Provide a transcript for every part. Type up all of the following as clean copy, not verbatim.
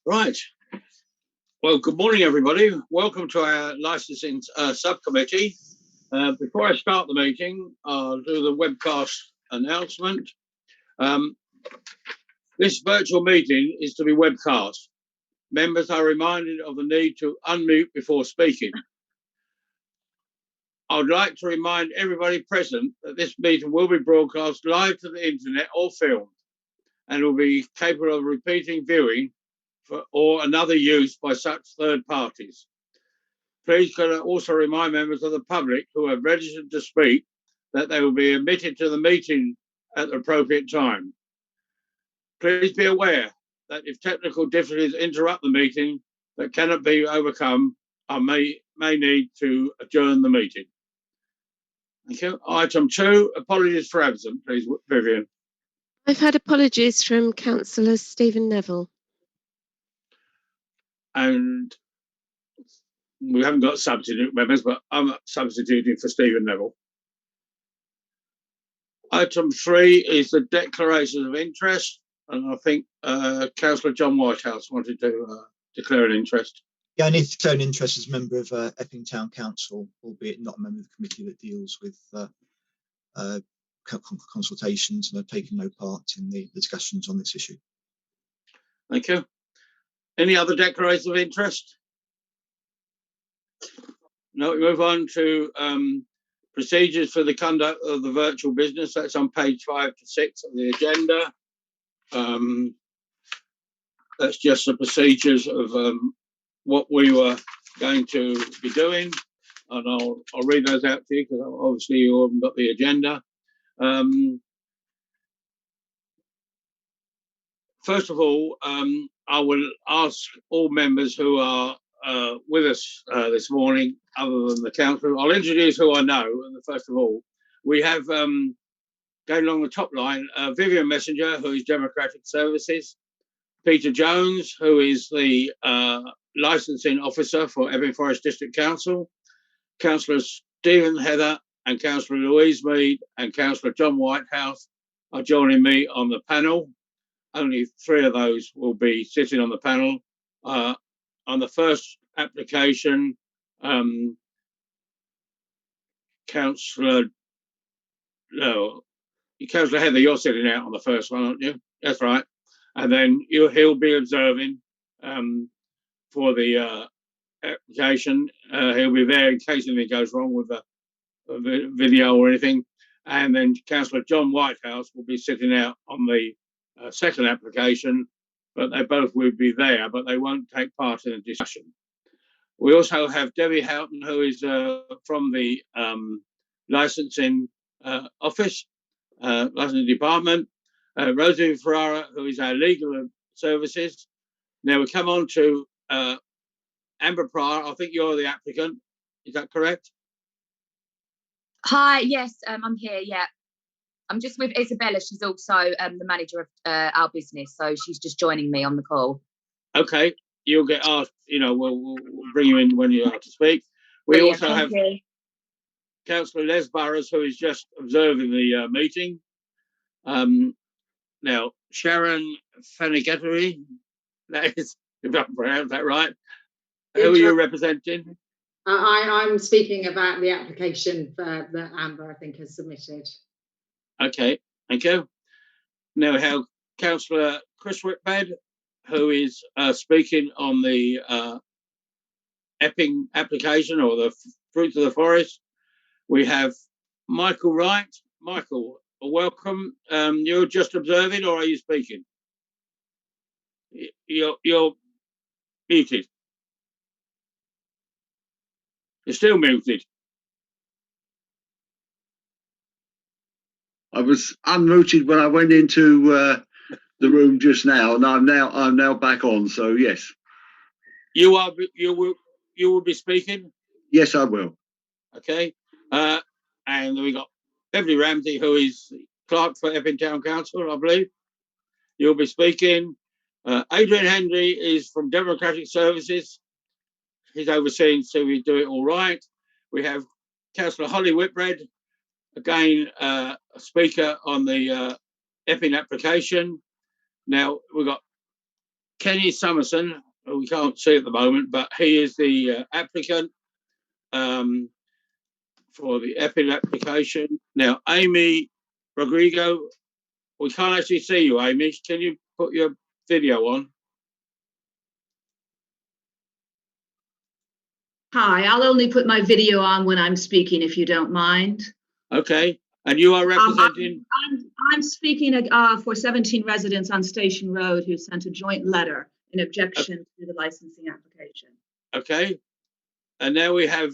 Right. Well, good morning, everybody. Welcome to our licensing subcommittee. Before I start the meeting, I'll do the webcast announcement. This virtual meeting is to be webcast. Members are reminded of the need to unmute before speaking. I'd like to remind everybody present that this meeting will be broadcast live to the internet or filmed and will be capable of repeating viewing or another use by such third parties. Please can I also remind members of the public who have registered to speak that they will be admitted to the meeting at the appropriate time. Please be aware that if technical difficulties interrupt the meeting that cannot be overcome, I may need to adjourn the meeting. Thank you. Item 2, apologies for absence, please, Vivian. I've had apologies from Councillor Stephen Neville. And we haven't got substitute members, but I'm substituting for Stephen Neville. Item 3 is the declaration of interest, and I think Councillor John Whitehouse wanted to declare an interest. Yeah, I need to declare an interest as a member of Epping Town Council, albeit not a member of the committee that deals with consultations, and I've taken no part in the discussions on this issue. Thank you. Any other declarations of interest? No, we move on to procedures for the conduct of the virtual business. That's on page 5 to 6 of the agenda. That's just the procedures of what we were going to be doing, and I'll read those out to you because obviously you haven't got the agenda. First of all, I will ask all members who are with us this morning, other than the council. I'll introduce who I know. And first of all, we have, going along the top line, Vivian Messenger, who is Democratic Services, Peter Jones, who is the licensing officer for Epping Forest District Council, Councillor Stephen Heather and Councillor Louise Mead and Councillor John Whitehouse are joining me on the panel. Only 3 of those will be sitting on the panel. On the first application, Councillor Heather, you're sitting out on the first one, aren't you? That's right. And then he'll be observing for the application. He'll be there in case anything goes wrong with the video or anything. And then Councillor John Whitehouse will be sitting out on the second application, but they both will be there, but they won't take part in the discussion. We also have Debbie Houghton, who is from the licensing office, licensing department, Rosie Ferrara, who is our legal services. Now we come on to Amber Pryor. I think you're the applicant. Is that correct? Hi, yes, I'm here, yeah. I'm just with Isabella. She's also the manager of our business, so she's just joining me on the call. Okay, you'll get asked, we'll bring you in when you have to speak. We also have Councillor Les Burrows, who is just observing the meeting. Now, Sharon Fanigatari, that is, if I pronounce that right. Who are you representing? I'm speaking about the application that Amber, I think, has submitted. Okay, thank you. Now we have Councillor Chris Whitbread, who is speaking on the Epping application, or the Fruits of the Forest. We have Michael Wright. Michael, welcome. You're just observing, or are you speaking? You're muted. You're still muted. I was unmuted when I went into the room just now, and I'm now back on. So yes. You will be speaking. Yes, I will. Okay. And we got Beverly Ramsey, who is clerk for Epping Town Council, I believe. You'll be speaking. Adrian Henry is from Democratic Services. He's overseeing, so we do it all right. We have Councillor Holly Whitbread, again, a speaker on the Epping application. Now, we've got Kenny Summerson, who we can't see at the moment, but he is the applicant for the EPID application. Now, Amy Rodrigo, we can't actually see you, Amy. Can you put your video on? Hi, I'll only put my video on when I'm speaking, if you don't mind. Okay. And you are representing? I'm speaking for 17 residents on Station Road who sent a joint letter in objection to the licensing application. Okay. And now we have,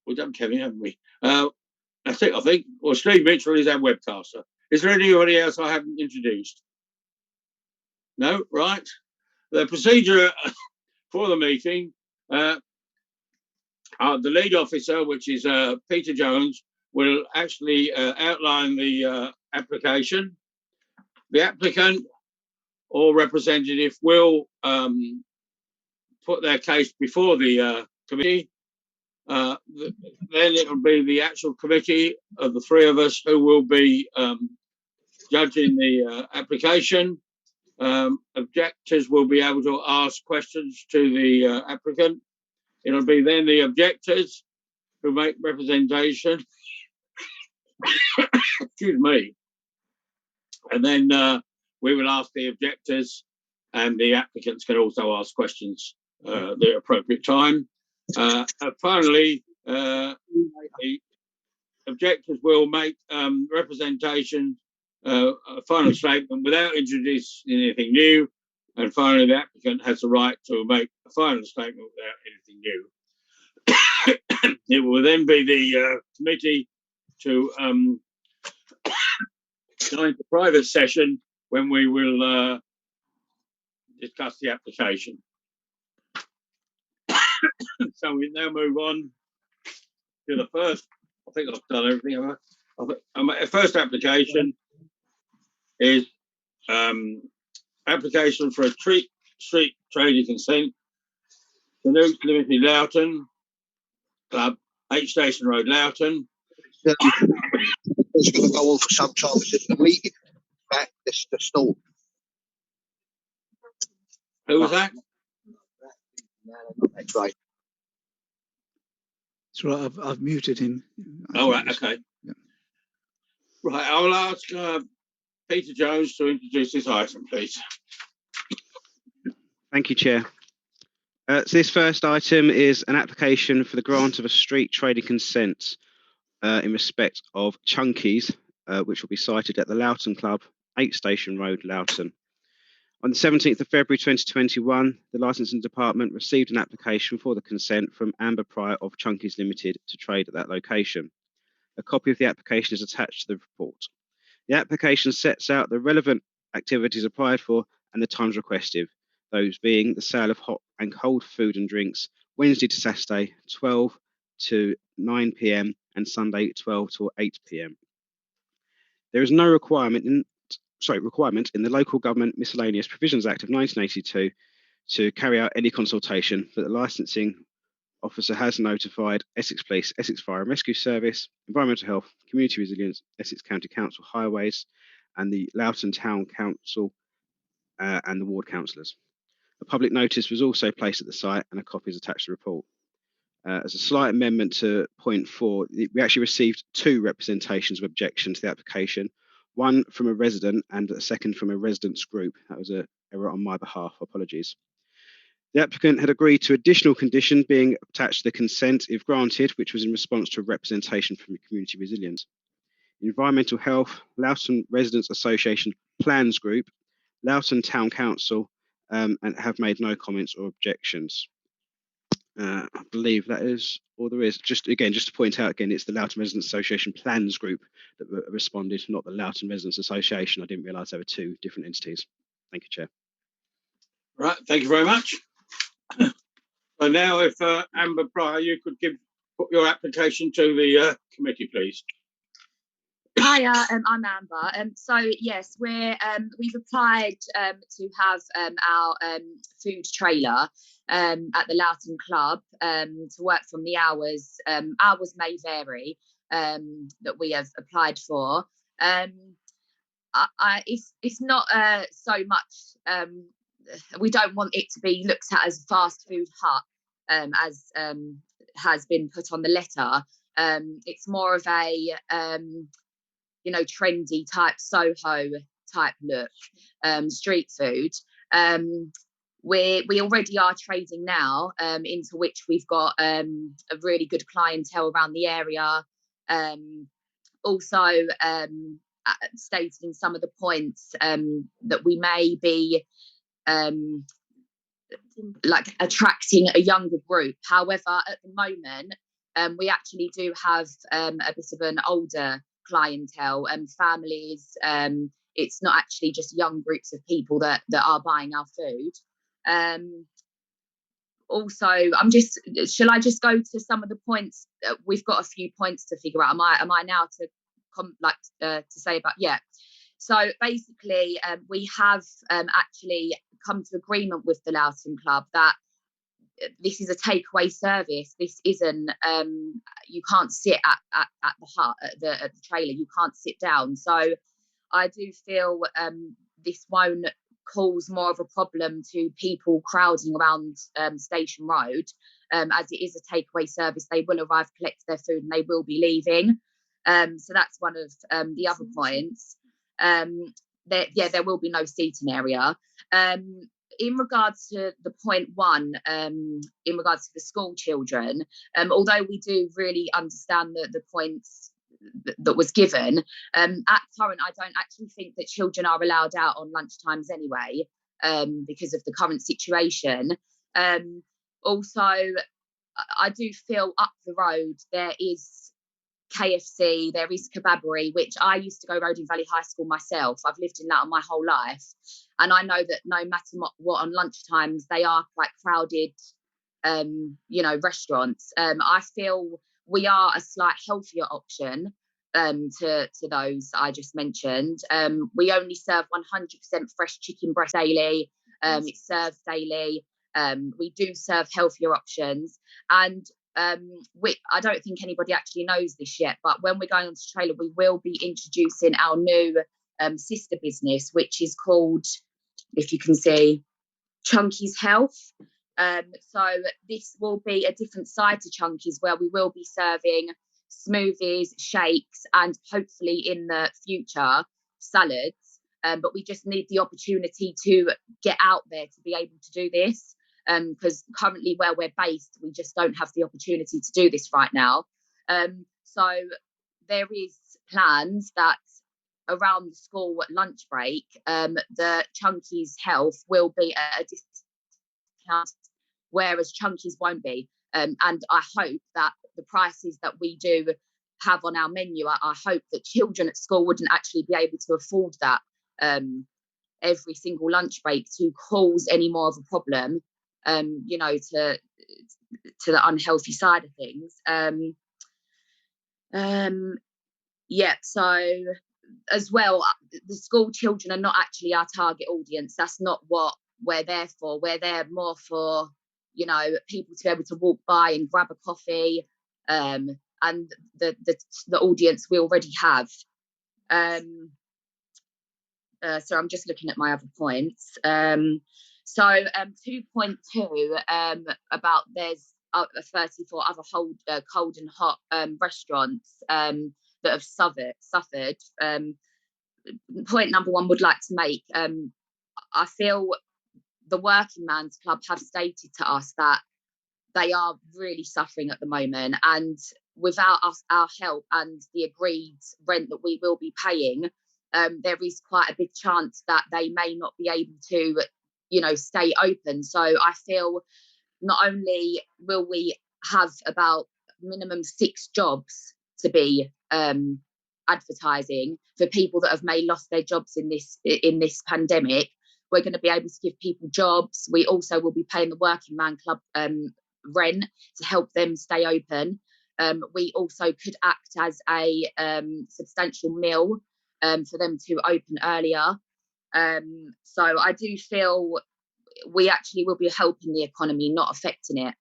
we've done Kevin, haven't we? That's it, I think. Well, Steve Mitchell is our webcaster. Is there anybody else I haven't introduced? No? Right. The procedure for the meeting, the lead officer, which is Peter Jones, will actually outline the application. The applicant or representative will put their case before the committee. Then it will be the actual committee of the three of us who will be judging the application. Objectors will be able to ask questions to the applicant. It'll be then the objectors who make representation. Excuse me. And then we will ask the objectors, and the applicants can also ask questions at the appropriate time. Finally, the objectors will make representation, a final statement without introducing anything new. And finally, the applicant has the right to make a final statement without anything new. It will then be the committee to go into private session when we will discuss the application. So we now move on to the first. I think I've done everything. First application is application for a street trading consent. The New Limited Loughton Club, 8 Station Road, Loughton. It's going to go on for some time. It's just a week back. This the storm. Who was that? That's right. That's right. I've muted him. Oh, right. Okay. Yeah. Right. I will ask Peter Jones to introduce this item, please. Thank you, Chair. So this first item is an application for the grant of a street trading consent in respect of Chunkies, which will be sited at the Loughton Club, 8 Station Road, Loughton. On the 17th of February 2021, the Licensing Department received an application for the consent from Amber Pryor of Chunkies Limited to trade at that location. A copy of the application is attached to the report. The application sets out the relevant activities applied for and the times requested, those being the sale of hot and cold food and drinks Wednesday to Saturday 12 to 9 p.m. and Sunday 12 to 8 p.m. There is no requirement in the Local Government Miscellaneous Provisions Act of 1982 to carry out any consultation, but the licensing officer has notified Essex Police, Essex Fire and Rescue Service, Environmental Health, Community Resilience, Essex County Council Highways, and the Loughton Town Council and the ward councillors. A public notice was also placed at the site, and a copy is attached to the report. As a slight amendment to point 4, we actually received 2 representations of objection to the application, one from a resident and a second from a residents group. That was an error on my behalf. Apologies. The applicant had agreed to additional condition being attached to the consent if granted, which was in response to a representation from Community Resilience. Environmental Health, Loughton Residents Association Plans Group, Loughton Town Council, and have made no comments or objections. I believe that is all there is. Just to point out again, it's the Loughton Residents Association Plans Group that responded, not the Loughton Residents Association. I didn't realise there were 2 different entities. Thank you, Chair. Right, thank you very much. So now, if Amber Pryor, you could put your application to the committee, please. Hiya, I'm Amber. So yes, we've applied to have our food trailer at the Loughton Club to work from the hours. Hours may vary that we have applied for. it's not so much. We don't want it to be looked at as fast food hut, as has been put on the letter. It's more of a trendy type Soho type look, street food. We already are trading now, into which we've got a really good clientele around the area. Also, stated in some of the points that we may be like attracting a younger group. However, at the moment, we actually do have a bit of an older clientele and families. It's not actually just young groups of people that are buying our food. Also, shall I just go to some of the points? We've got a few points to figure out. Am I now to say about, yeah. So basically, we have actually come to agreement with the Loughton Club that this is a takeaway service. This isn't, you can't sit at the hut, at the trailer, you can't sit down. So I do feel this won't cause more of a problem to people crowding around Station Road. As it is a takeaway service, they will arrive, collect their food, and they will be leaving. So that's one of the other points. There will be no seating area. In regards to the point one, in regards to the school children, although we do really understand the points that was given, at current, I don't actually think that children are allowed out on lunchtimes anyway, because of the current situation. Also, I do feel up the road there is KFC, there is Kebabbery, which I used to go Roding Valley High School myself. I've lived in that all my whole life, and I know that no matter what on lunchtimes, they are quite crowded restaurants. I feel we are a slight healthier option to those I just mentioned. We only serve 100% fresh chicken breast daily. It's served daily. We do serve healthier options, and I don't think anybody actually knows this yet, but when we're going on to trailer, we will be introducing our new sister business, which is called, if you can see, Chunky's Health. So this will be a different side to Chunky's, where we will be serving smoothies, shakes, and hopefully in the future salads. But we just need the opportunity to get out there to be able to do this. Because currently where we're based, we just don't have the opportunity to do this right now. So there is plans that around the school lunch break, the Chunky's Health will be at a discount, whereas Chunky's won't be. And I hope that the prices that we do have on our menu, I hope that children at school wouldn't actually be able to afford that every single lunch break to cause any more of a problem. To the unhealthy side of things. So as well, the school children are not actually our target audience. That's not what we're there for. We're there more for, people to be able to walk by and grab a coffee, and the audience we already have. So I'm just looking at my other points. So 2.2, about there's 34 other cold and hot restaurants that have suffered. Point number one would like to make, I feel the Working Man's Club have stated to us that they are really suffering at the moment, and without our help and the agreed rent that we will be paying, there is quite a big chance that they may not be able to stay open. So I feel not only will we have about minimum 6 jobs to be advertising for people that have lost their jobs in this pandemic, we're going to be able to give people jobs. We also will be paying the Working Man Club rent to help them stay open. We also could act as a substantial meal for them to open earlier. So I do feel we actually will be helping the economy, not affecting it.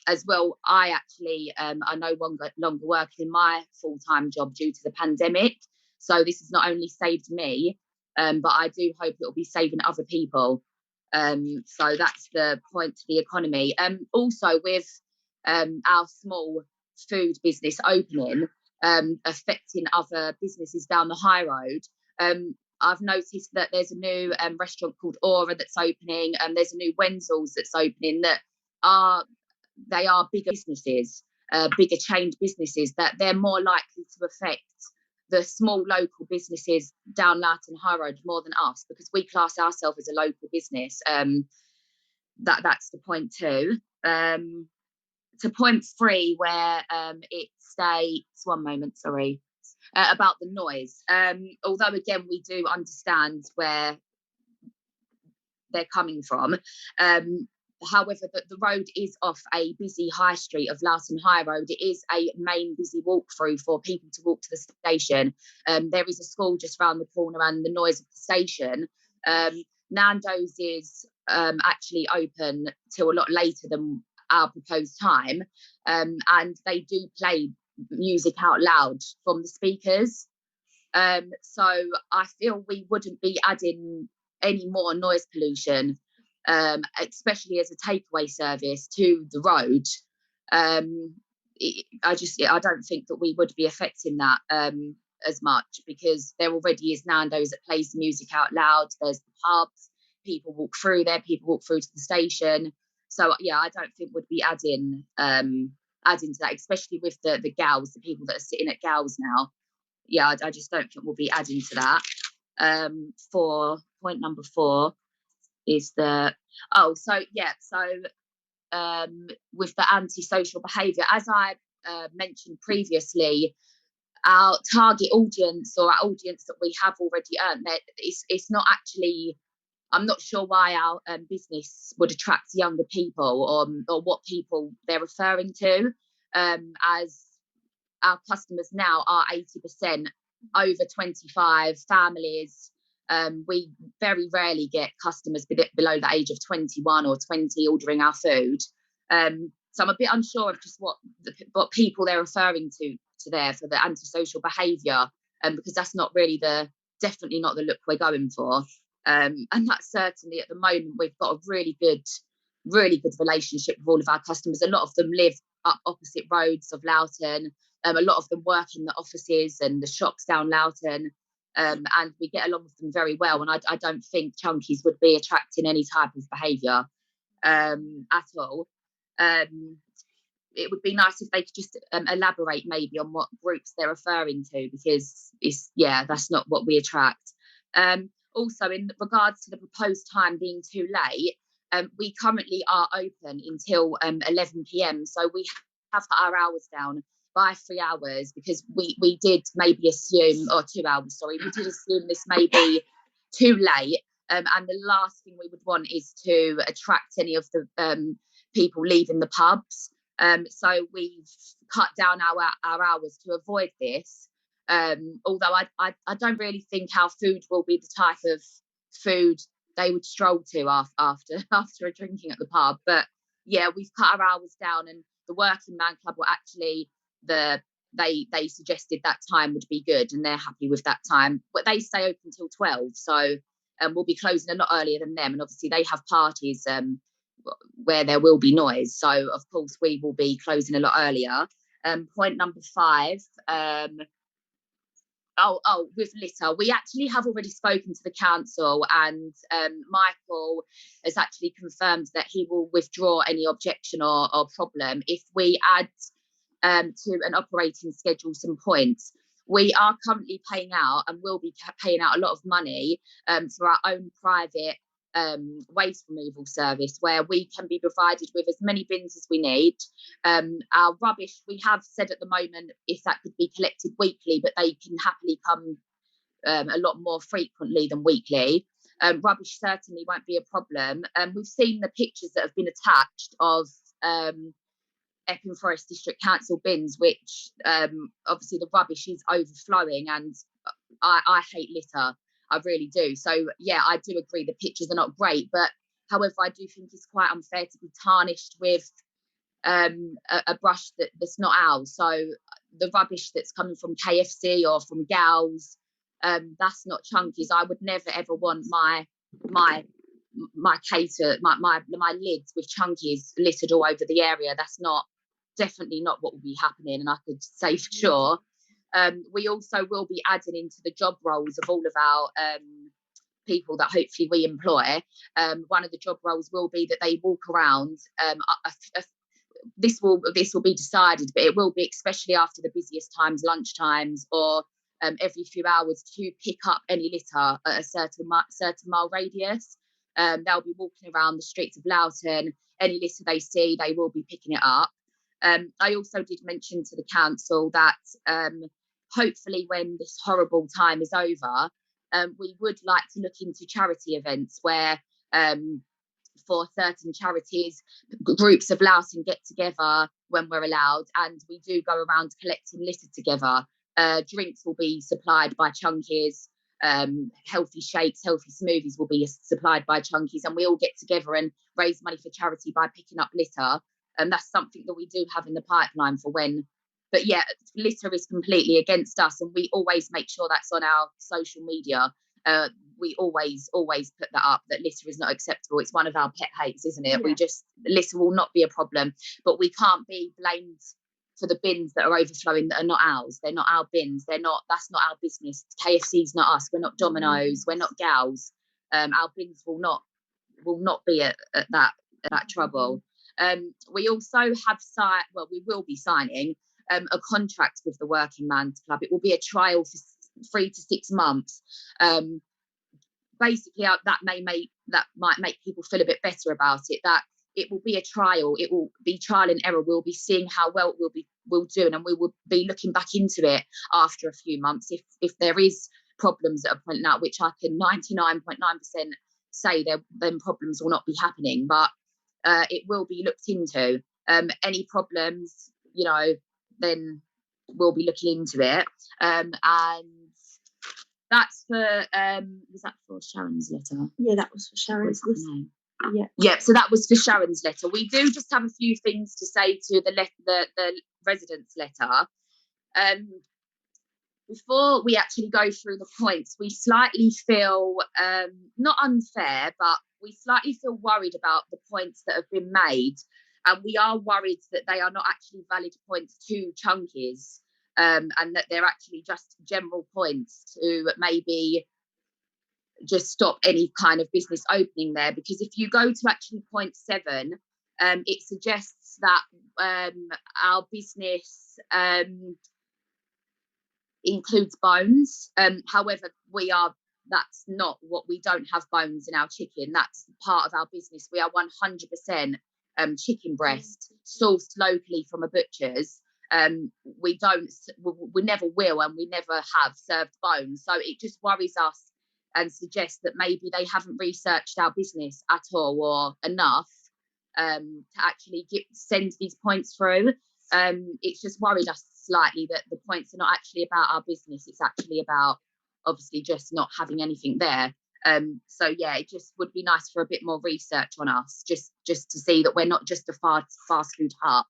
As well, I actually are no longer working in my full-time job due to the pandemic. So this has not only saved me, but I do hope it will be saving other people. So that's the point to the economy. Also with our small food business opening, affecting other businesses down the high road. I've noticed that there's a new restaurant called Aura that's opening, and there's a new Wenzel's that's opening that are bigger businesses, bigger chained businesses, that they're more likely to affect the small local businesses down Loughton High Road more than us, because we class ourselves as a local business. That's the point too. To point 3, where it states, one moment, sorry, about the noise. Although again, we do understand where they're coming from. However, the road is off a busy high street of Loughton High Road. It is a main busy walk through for people to walk to the station. There is a school just round the corner, and the noise of the station. Nando's is actually open till a lot later than our proposed time, and they do play music out loud from the speakers. So I feel we wouldn't be adding any more noise pollution, especially as a takeaway service to the road. I don't think that we would be affecting that as much, because there already is Nando's that plays the music out loud. There's the pubs, people walk through there, people walk through to the station. So yeah, I don't think we'd be adding to that, especially with the gals, the people that are sitting at gals now. Yeah, I just don't think we'll be adding to that. For point number 4 is with the antisocial behaviour, as I mentioned previously, our target audience, or our audience that we have already earned, it's not actually, I'm not sure why our business would attract younger people, or what people they're referring to, as our customers now are 80% over 25 families. We very rarely get customers below the age of 21 or 20 ordering our food. So I'm a bit unsure of just what people they're referring to there for the antisocial behaviour, because that's not really definitely not the look we're going for. And that's certainly, at the moment, we've got a really good relationship with all of our customers. A lot of them live up opposite roads of Loughton. A lot of them work in the offices and the shops down Loughton, and we get along with them very well. And I don't think Chunkies would be attracting any type of behaviour at all. It would be nice if they could just elaborate maybe on what groups they're referring to, because that's not what we attract. Also, in regards to the proposed time being too late, we currently are open until 11 p.m. So we have our hours down by 3 hours, because we did maybe assume, or 2 hours, sorry, we did assume this may be too late. And the last thing we would want is to attract any of the people leaving the pubs. So we've cut down our hours to avoid this. Although I don't really think our food will be the type of food they would stroll to after a drinking at the pub. But yeah, we've cut our hours down, and the Working Man Club were actually they suggested that time would be good, and they're happy with that time. But they stay open till 12, so we'll be closing a lot earlier than them. And obviously they have parties where there will be noise, so of course we will be closing a lot earlier. Point number 5. With litter, we actually have already spoken to the council, and Michael has actually confirmed that he will withdraw any objection or problem if we add to an operating schedule some points. We are currently paying out, and will be paying out, a lot of money for our own private waste removal service, where we can be provided with as many bins as we need. Our rubbish, we have said at the moment if that could be collected weekly, but they can happily come a lot more frequently than weekly. Rubbish certainly won't be a problem. We've seen the pictures that have been attached of Epping Forest District Council bins, which obviously the rubbish is overflowing, and I hate litter. I really do. So yeah, I do agree the pictures are not great, but however, I do think it's quite unfair to be tarnished with a brush that's not ours. So the rubbish that's coming from KFC or from Gals, That's not Chunky's. I would never ever want my cater, my lids with Chunky's littered all over the area. That's definitely not what will be happening, and I could say for sure. We also will be adding into the job roles of all of our people that hopefully we employ. One of the job roles will be that they walk around. This will be decided, but it will be especially after the busiest times, lunch times, or every few hours, to pick up any litter at a certain mile radius. They'll be walking around the streets of Loughton. Any litter they see, they will be picking it up. I also did mention to the council that hopefully when this horrible time is over, we would like to look into charity events where for certain charities, groups of Loughton get together when we're allowed, and we do go around collecting litter together. Drinks will be supplied by Chunky's. Healthy shakes, healthy smoothies will be supplied by Chunky's, and we all get together and raise money for charity by picking up litter. And that's something that we do have in the pipeline for when. But yeah, litter is completely against us, and we always make sure that's on our social media. We always put that up, that litter is not acceptable. It's one of our pet hates, isn't it? Yeah. Litter will not be a problem, but we can't be blamed for the bins that are overflowing that are not ours. They're not our bins. That's not our business. KFC's not us. We're not Domino's. We're not Gals. Our bins will not be at that trouble. We also have we will be signing a contract with the Working Man's Club. It will be a trial for 3 to 6 months. Basically, that might make people feel a bit better about it. That it will be a trial. It will be trial and error. We'll be seeing how well we'll do, and we will be looking back into it after a few months if there is problems that are pointing out, which I can 99.9% say then problems will not be happening, but it will be looked into. Any problems, then we'll be looking into it. And that's for was that for Sharon's letter? Yeah, that was for Sharon's list. Yeah, so that was for Sharon's letter. We do just have a few things to say to the residents' letter. Before we actually go through the points, we slightly feel not unfair, but we slightly feel worried about the points that have been made, and we are worried that they are not actually valid points to Chunky's, and that they're actually just general points to maybe just stop any kind of business opening there. Because if you go to actually point 7, it suggests that our business includes bones. However, that's not what we don't have bones in our chicken. That's part of our business. We are 100% chicken breast sourced locally from a butcher's. We never will, and we never have served bones. So it just worries us and suggests that maybe they haven't researched our business at all or enough to actually send these points through. It's just worried us slightly that the points are not actually about our business. It's actually about obviously just not having anything there. So yeah, it just would be nice for a bit more research on us, just to see that we're not just a fast food hut.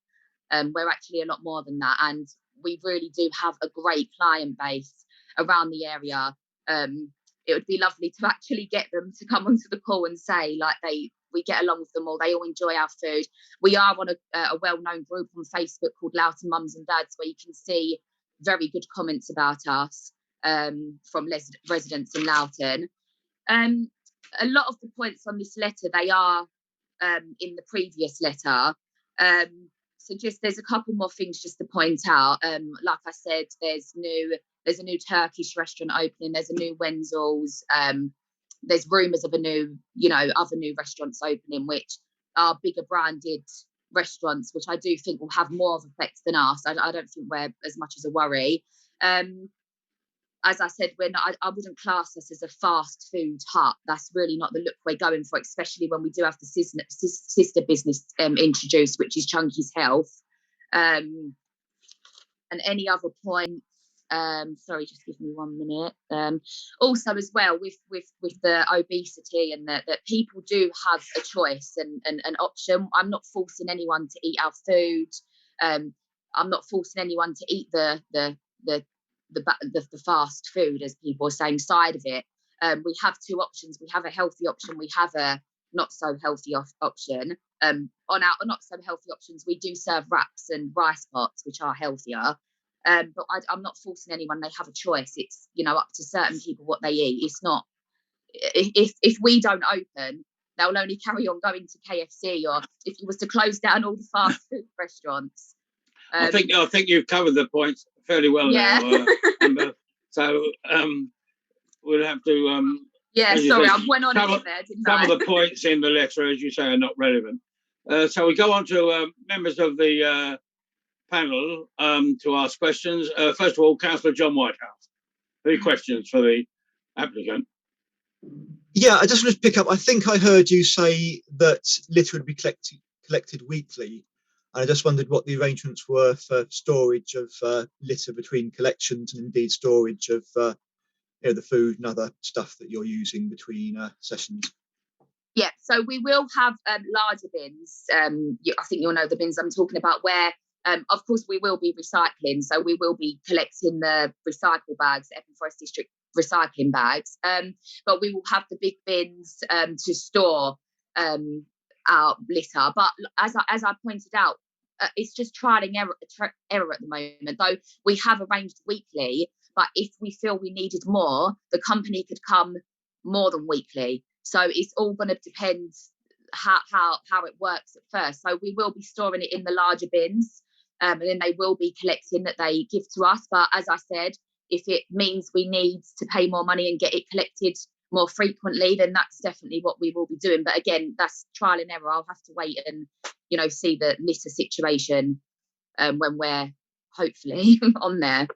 We're actually a lot more than that, and we really do have a great client base around the area. It would be lovely to actually get them to come onto the call and say we get along with them all. They all enjoy our food. We are on a well-known group on Facebook called Loughton Mums and Dads, where you can see very good comments about us from residents in Loughton. A lot of the points on this letter, they are in the previous letter. So there's a couple more things just to point out. Like I said, there's a new Turkish restaurant opening. There's a new Wenzel's. There's rumours of other new restaurants opening, which are bigger branded restaurants, which I do think will have more of effect than us. I don't think we're as much as a worry. As I said, I wouldn't class us as a fast food hut. That's really not the look we're going for, especially when we do have the sister business introduced, which is Chunky's Health. And any other points? Sorry, just give me 1 minute. Also, as well, with the obesity and that people do have a choice and an option. I'm not forcing anyone to eat our food. I'm not forcing anyone to eat the the fast food, as people are saying, side of it. We have two options. We have a healthy option. We have a not so healthy option. On our not so healthy options, we do serve wraps and rice pots, which are healthier. But I'm not forcing anyone. They have a choice. It's, you know, up to certain people what they eat. It's not, if we don't open, they'll only carry on going to KFC, or if you was to close down all the fast food restaurants. I think you've covered the points fairly well now, Amber. So we'll have to. Yeah, as you sorry, say, I went on a bit there, didn't I? some of the points in the letter, as you say, are not relevant. So we go on to members of the panel to ask questions. First of all, Councillor John Whitehouse. 3 questions for the applicant. Yeah, I just wanted to pick up. I think I heard you say that litter would be collected weekly. I just wondered what the arrangements were for storage of litter between collections, and indeed storage of you know, the food and other stuff that you're using between sessions. Yeah, so we will have larger bins. I think you'll know the bins I'm talking about, where of course we will be recycling, so we will be collecting the recycle bags, Epping Forest District recycling bags, but we will have the big bins to store our litter. But as I pointed out, it's just trial and error at the moment, though we have arranged weekly. But if we feel we needed more, the company could come more than weekly. So it's all going to depend how it works at first. So we will be storing it in the larger bins, and then they will be collecting that they give to us. But as I said, if it means we need to pay more money and get it collected more frequently, then that's definitely what we will be doing. But again, that's trial and error. I'll have to wait and, you know, see the litter situation when we're hopefully on there.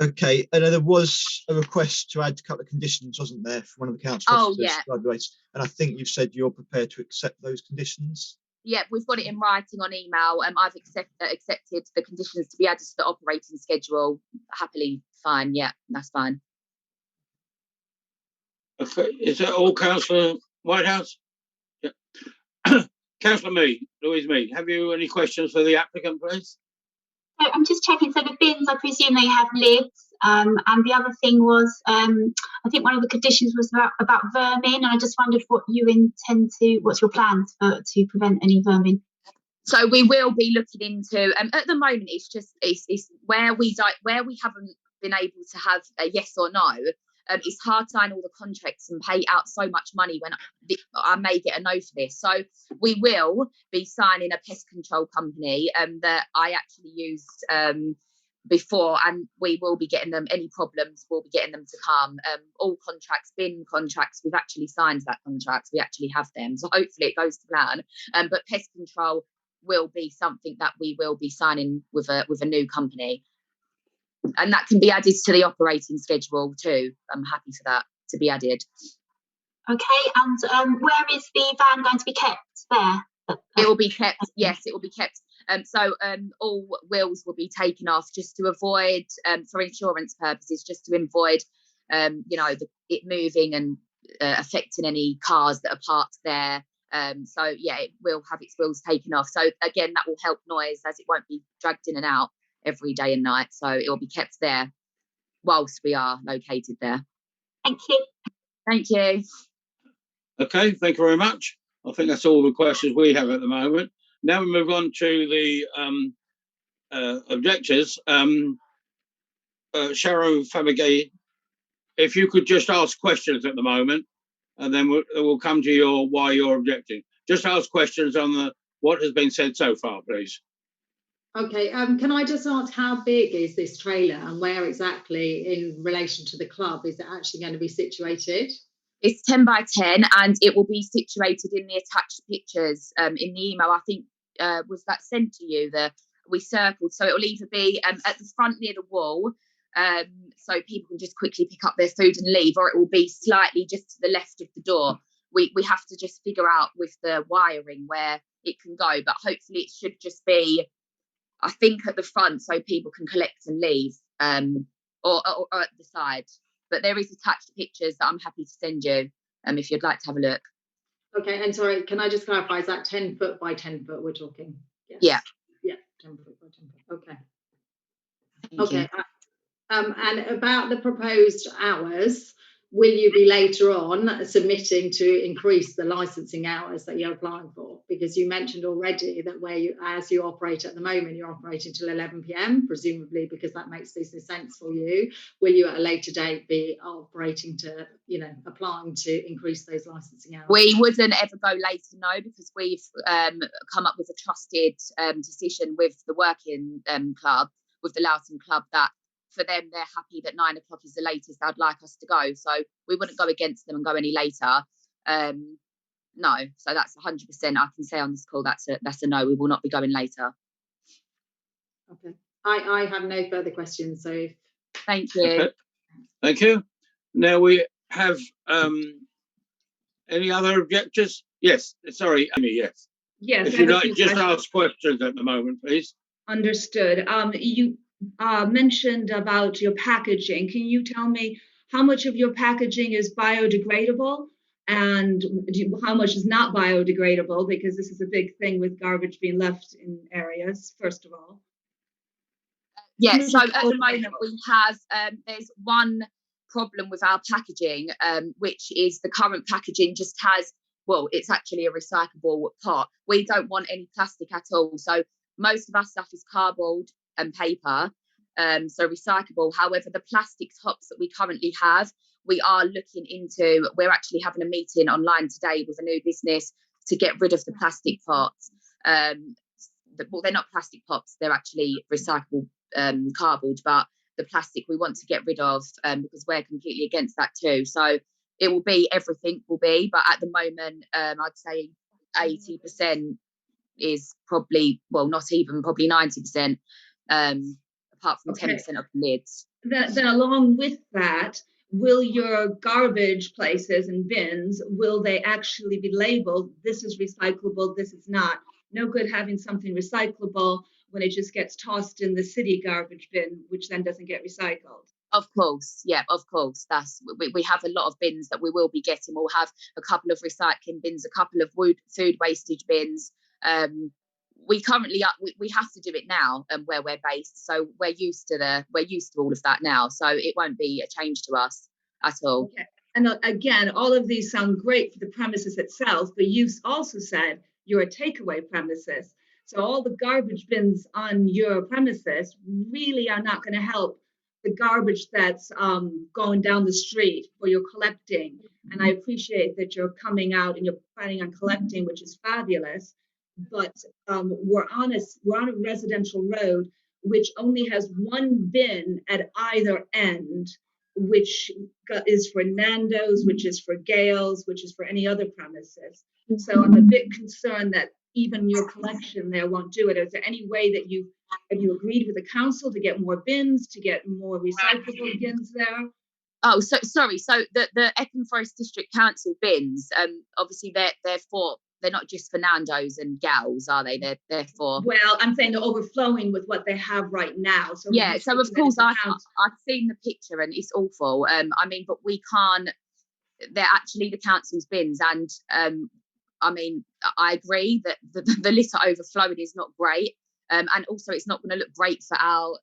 Okay, and there was a request to add a couple of conditions, wasn't there, from one of the council officers? Yeah. And I think you've said you're prepared to accept those conditions. Yeah, we've got it in writing on email. I've accepted the conditions to be added to the operating schedule. Happily, fine. Yeah, that's fine. Okay, is that all, Councillor Whitehouse? Yeah. Councillor Louise Mead, have you any questions for the applicant, please? So I'm just checking. So the bins, I presume they have lids. And the other thing was, I think one of the conditions was about vermin, and I just wondered what you intend to, what's your plans to prevent any vermin? So we will be looking into. At the moment, it's just it's where we haven't been able to have a yes or no. It's hard to sign all the contracts and pay out so much money when I may get a no for this. So we will be signing a pest control company that I actually used before, and we will be getting them. Any problems, we'll be getting them to come. All contracts, bin contracts, we've actually signed that contract. We actually have them. So hopefully it goes to plan. But pest control will be something that we will be signing with a new company. And that can be added to the operating schedule too. I'm happy for that to be added. Okay, and where is the van going to be kept? There? It will be kept, yes, it will be kept. So all wheels will be taken off just to avoid, for insurance purposes, just to avoid, you know, it moving and affecting any cars that are parked there. So yeah, it will have its wheels taken off. So again, that will help noise, as it won't be dragged in and out every day and night. So it will be kept there whilst we are located there. Thank you. Thank you. Okay, thank you very much. I think that's all the questions we have at the moment. Now we move on to the objectors. Sharon Fabigay, if you could just ask questions at the moment, and then we'll come to why you're objecting. Just ask questions on what has been said so far, please. Okay, can I just ask, how big is this trailer and where exactly in relation to the club is it actually going to be situated? It's 10 by 10 and it will be situated in the attached pictures in the email. I think was that sent to you, we circled. So it will either be at the front near the wall, so people can just quickly pick up their food and leave, or it will be slightly just to the left of the door. We have to just figure out with the wiring where it can go, but hopefully it should just be, I think, at the front so people can collect and leave, or at the side. But there is attached pictures that I'm happy to send you if you'd like to have a look. Okay, and sorry, can I just clarify, is that 10 foot by 10 foot we're talking? Yes. Yeah. Yeah, 10 foot by 10 foot. Okay. Thank you. And about the proposed hours, will you be later on submitting to increase the licensing hours that you're applying for? Because you mentioned already that as you operate at the moment, you're operating till 11 p.m, presumably because that makes business sense for you. Will you at a later date be operating to, applying to increase those licensing hours? We wouldn't ever go later, no, because we've come up with a trusted decision with the working club, with the Loughton Club, that for them, they're happy that 9 o'clock is the latest they'd like us to go. So we wouldn't go against them and go any later. No, so that's 100%. I can say on this call that's a no. We will not be going later. Okay. I have no further questions. So thank you. Okay. Thank you. Now we have any other objectors? Yes. Sorry, Amy. Yes. Yes. If you'd like, just ask questions at the moment, please. Understood. You mentioned about your packaging. Can you tell me how much of your packaging is biodegradable and how much is not biodegradable? Because this is a big thing with garbage being left in areas, first of all. Yeah, so at the moment we have, there's one problem with our packaging, which is the current packaging just has, well, it's actually a recyclable pot. We don't want any plastic at all. So most of our stuff is cardboard and paper, so recyclable. However, the plastic tops that we currently have, we are looking into, we're actually having a meeting online today with a new business to get rid of the plastic pots. Well, they're not plastic pots, they're actually recyclable cardboard, but the plastic we want to get rid of because we're completely against that too. So it will be, everything will be, but at the moment I'd say 80% is probably, well, not even, probably 90%, apart from 10% of the lids. Then along with that, will your garbage places and bins, will they actually be labeled, this is recyclable, this is not? No good having something recyclable when it just gets tossed in the city garbage bin, which then doesn't get recycled. Of course, yeah, of course. We have a lot of bins that we will be getting. We'll have a couple of recycling bins, a couple of food wastage bins. We currently we have to do it now where we're based, so we're used to all of that now. So it won't be a change to us at all. Okay. And again, all of these sound great for the premises itself, but you also said you're a takeaway premises. So all the garbage bins on your premises really are not going to help the garbage that's going down the street or you're collecting. And I appreciate that you're coming out and you're planning on collecting, which is fabulous. But we're on a residential road which only has one bin at either end, which is for Nando's, which is for Gales, which is for any other premises. So I'm a bit concerned that even your collection there won't do it. Is there any way that have you agreed with the council to get more bins, to get more recyclable bins there? Oh, so sorry. So the Epping Forest District Council bins, obviously they're not just for Nando's and Gals, are they? They're for. Well, I'm saying they're overflowing with what they have right now. So yeah. So of course I've seen the picture and it's awful. I mean, but we can't. They're actually the council's bins, and I mean, I agree that the litter overflowing is not great, and also it's not going to look great for our,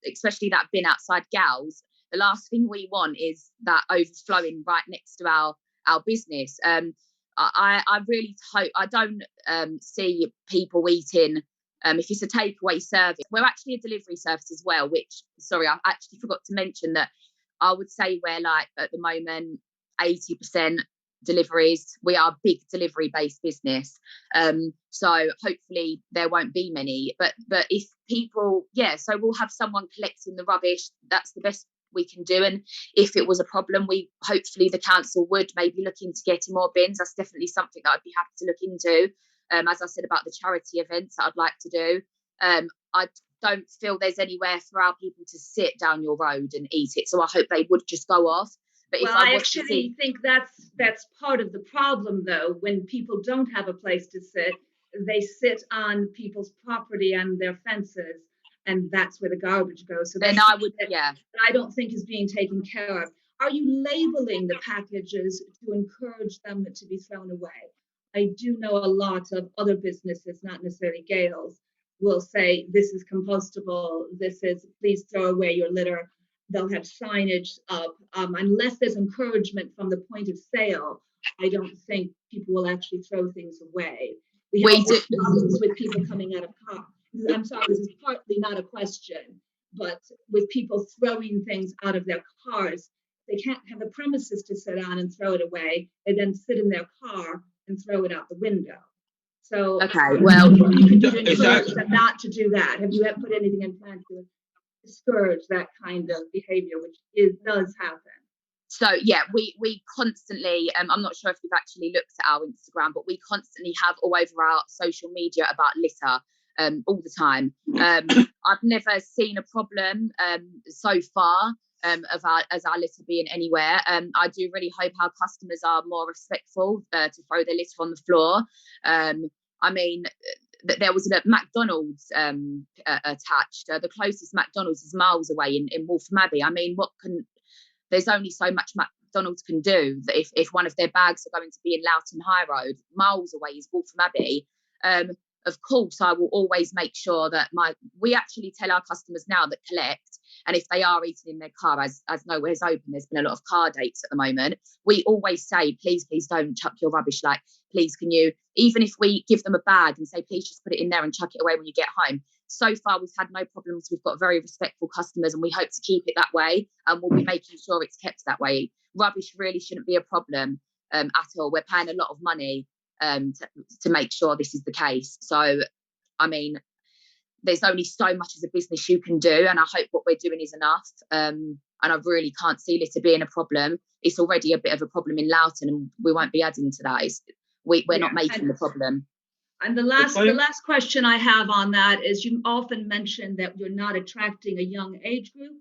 especially that bin outside Gals. The last thing we want is that overflowing right next to our business. I really hope, I don't see people eating, if it's a takeaway service. We're actually a delivery service as well, which, sorry, I actually forgot to mention that I would say we're like, at the moment, 80% deliveries. We are a big delivery based business, so hopefully there won't be many, but if people, so we'll have someone collecting the rubbish. That's the best we can do, and if it was a problem, hopefully the council would maybe look into getting more bins. That's definitely something that I'd be happy to look into. As I said about the charity events that I'd like to do, I don't feel there's anywhere for our people to sit down your road and eat it, so I hope they would just go off. But well, I actually think that's part of the problem, though. When people don't have a place to sit, they sit on people's property and their fences, and that's where the garbage goes. So then I would, I don't think is being taken care of. Are you labeling the packages to encourage them to be thrown away? I do know a lot of other businesses, not necessarily Gales, will say this is compostable. This is, please throw away your litter. they'll have signage up. Unless there's encouragement from the point of sale, I don't think people will actually throw things away. We have We do. problems with people coming out of cars. I'm sorry, this is partly not a question, but with people throwing things out of their cars, they can't have the premises to sit on and throw it away. They then sit in their car and throw it out the window. So Okay, well, you can do to Is that- encourage them not to do that. Have you put anything in plan to discourage that kind of behavior, which does happen? so yeah, we constantly, I'm not sure if you've actually looked at our Instagram, but we constantly have all over our social media about litter all the time. I've never seen a problem so far of our litter being anywhere. I do really hope our customers are more respectful to throw their litter on the floor. I mean, there was a McDonald's attached. The closest McDonald's is miles away in Waltham Abbey. I mean, there's only so much McDonald's can do that if one of their bags are going to be in Loughton High Road, miles away is Waltham Abbey. Of course, I will always make sure that we actually tell our customers now that collect, and if they are eating in their car, as Nowhere's open, there's been a lot of car dates at the moment, we always say, please don't chuck your rubbish. Like, please, can you, even if we give them a bag and say, please just put it in there and chuck it away when you get home. So far, we've had no problems. We've got very respectful customers, and we hope to keep it that way. And we'll be making sure it's kept that way. Rubbish really shouldn't be a problem at all. We're paying a lot of money to make sure this is the case. So, I mean, there's only so much as a business you can do, and I hope what we're doing is enough. And I really can't see litter being a problem. It's already a bit of a problem in Loughton, and we won't be adding to that. We're not making the problem. And the last question I have on that is, you often mention that you're not attracting a young age group.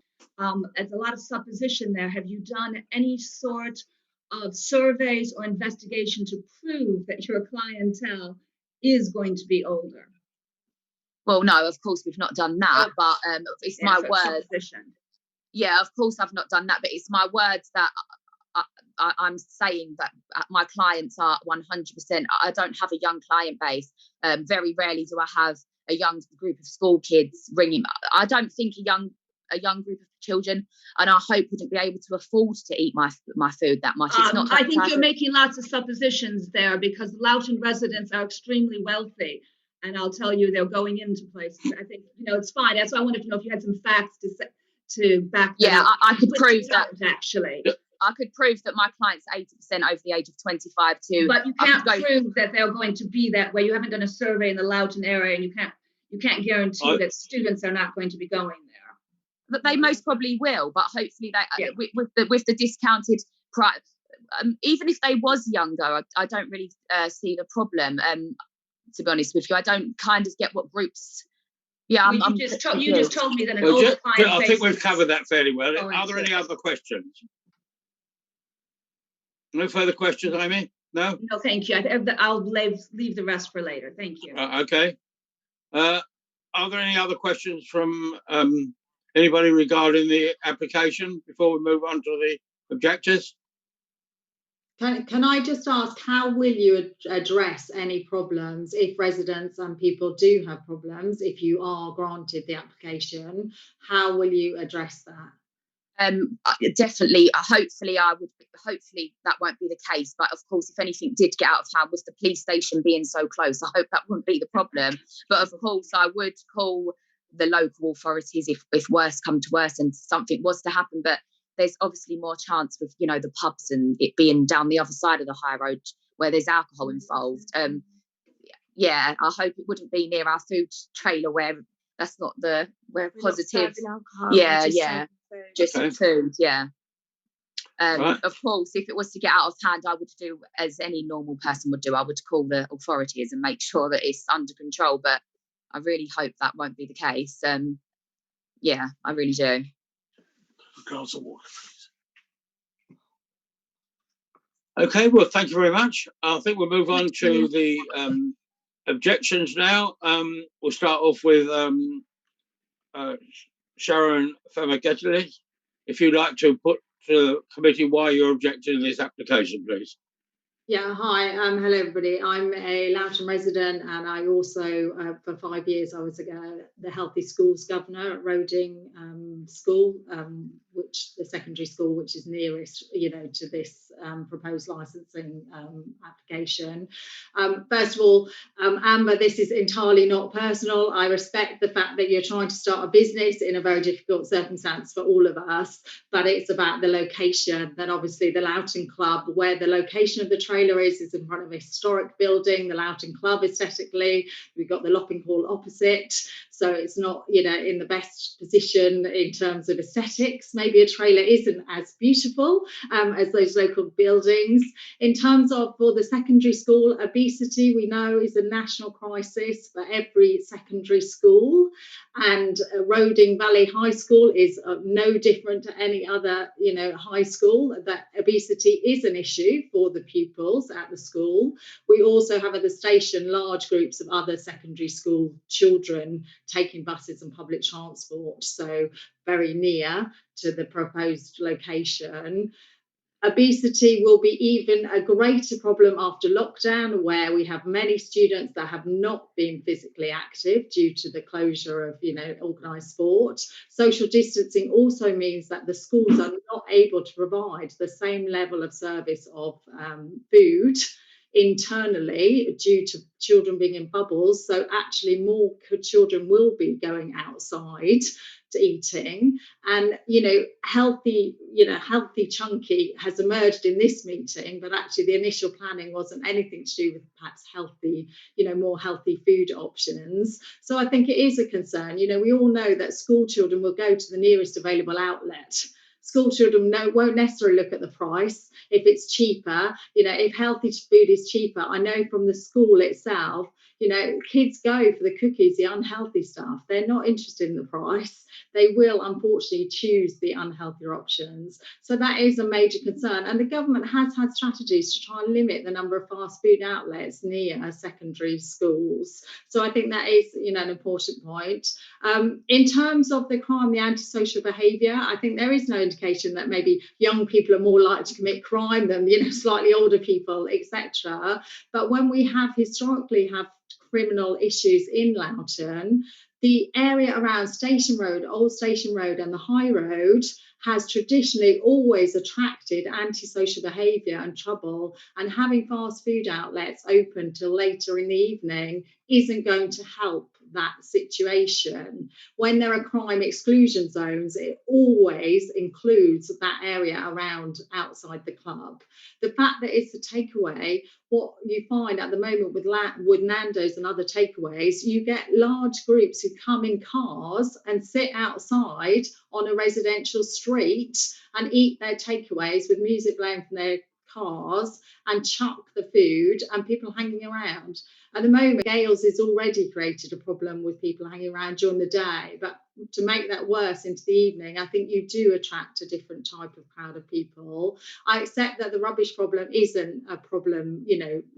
There's a lot of supposition there. Have you done any sort of surveys or investigation to prove that your clientele is going to be older? Well, no, of course we've not done that, but it's my word. Yeah, of course I've not done that, but it's my words that I'm saying that my clients are 100%. I don't have a young client base. Very rarely do I have a young group of school kids ringing. I don't think a young group of children, and I hope wouldn't be able to afford to eat my food that much. It's not. I think you're making lots of suppositions there, because Loughton residents are extremely wealthy, and I'll tell you, they're going into places. I think it's fine. That's why I wanted to know if you had some facts to back that up. I could prove that actually. I could prove that my client's 80% over the age of 25 too. But you can't prove that they're going to be that way. You haven't done a survey in the Loughton area, and you can't guarantee that students are not going to be going there. But they most probably will. But hopefully, with the discounted price, even if they was younger, I don't really see the problem. To be honest with you, I don't kind of get what groups. Yeah, you just told me that an older client. I think we've covered that fairly well. Are there any other questions? No further questions, Amy? No? No, thank you. I'll leave the rest for later. Thank you. Okay. Are there any other questions from anybody regarding the application before we move on to the objectives? Can I just ask, how will you address any problems if residents and people do have problems, if you are granted the application? How will you address that? Definitely. Hopefully that won't be the case, but of course, if anything did get out of hand, with the police station being so close, I hope that wouldn't be the problem. But of course, I would call the local authorities if worse come to worse and something was to happen. But there's obviously more chance with the pubs and it being down the other side of the high road where there's alcohol involved. I hope it wouldn't be near our food trailer where that's not we're positive. Just food, yeah. Right. Of course, if it was to get out of hand, I would do as any normal person would do. I would call the authorities and make sure that it's under control. But I really hope that won't be the case. I really do. Glass of water, please. Okay, well, thank you very much. I think we'll move on to the objections now. We'll start off with Sharon Famagetti. If you'd like to put to the committee why you're objecting to this application, please. Yeah, hi. Hello, everybody. I'm a Loughton resident, and I also, for 5 years, I was the Healthy Schools Governor at Roding School, which the secondary school, which is nearest, to this proposed licensing application. First of all, Amber, this is entirely not personal. I respect the fact that you're trying to start a business in a very difficult circumstance for all of us, but it's about the location. Then obviously the Loughton Club, where the location of the trailer is in front of a historic building. The Loughton Club aesthetically, we've got the Lopping Hall opposite, so it's not in the best position in terms of aesthetics. Maybe a trailer isn't as beautiful as those local buildings. In terms of for the secondary school, obesity we know is a national crisis for every secondary school, and Roding Valley High School is no different to any other high school. That obesity is an issue for the pupils at the school. We also have at the station large groups of other secondary school children taking buses and public transport, so very near to the proposed location. Obesity will be even a greater problem after lockdown, where we have many students that have not been physically active due to the closure of organised sport. Social distancing also means that the schools are not able to provide the same level of service of food internally due to children being in bubbles. So actually more children will be going outside to eating, and healthy chunky has emerged in this meeting, but actually the initial planning wasn't anything to do with perhaps healthy, more healthy food options. So I think it is a concern. We all know that school children will go to the nearest available outlet. School children won't necessarily look at the price if it's cheaper. If healthy food is cheaper, I know from the school itself, kids go for the cookies, the unhealthy stuff. They're not interested in the price. They will unfortunately choose the unhealthier options. So that is a major concern. And the government has had strategies to try and limit the number of fast food outlets near secondary schools. So I think that is, an important point. In terms of the crime, the antisocial behaviour, I think there is no indication that maybe young people are more likely to commit crime than, slightly older people, etc. But when we have historically have criminal issues in Loughton, the area around Station Road, Old Station Road and the High Road has traditionally always attracted antisocial behaviour and trouble, and having fast food outlets open till later in the evening isn't going to help that situation. When there are crime exclusion zones, it always includes that area around outside the club. The fact that it's a takeaway, what you find at the moment with Nando's and other takeaways, you get large groups who come in cars and sit outside on a residential street and eat their takeaways with music playing from their cars and chuck the food and people hanging around. At the moment, Gales has already created a problem with people hanging around during the day, but to make that worse into the evening, I think you do attract a different type of crowd of people. I accept that the rubbish problem isn't a problem,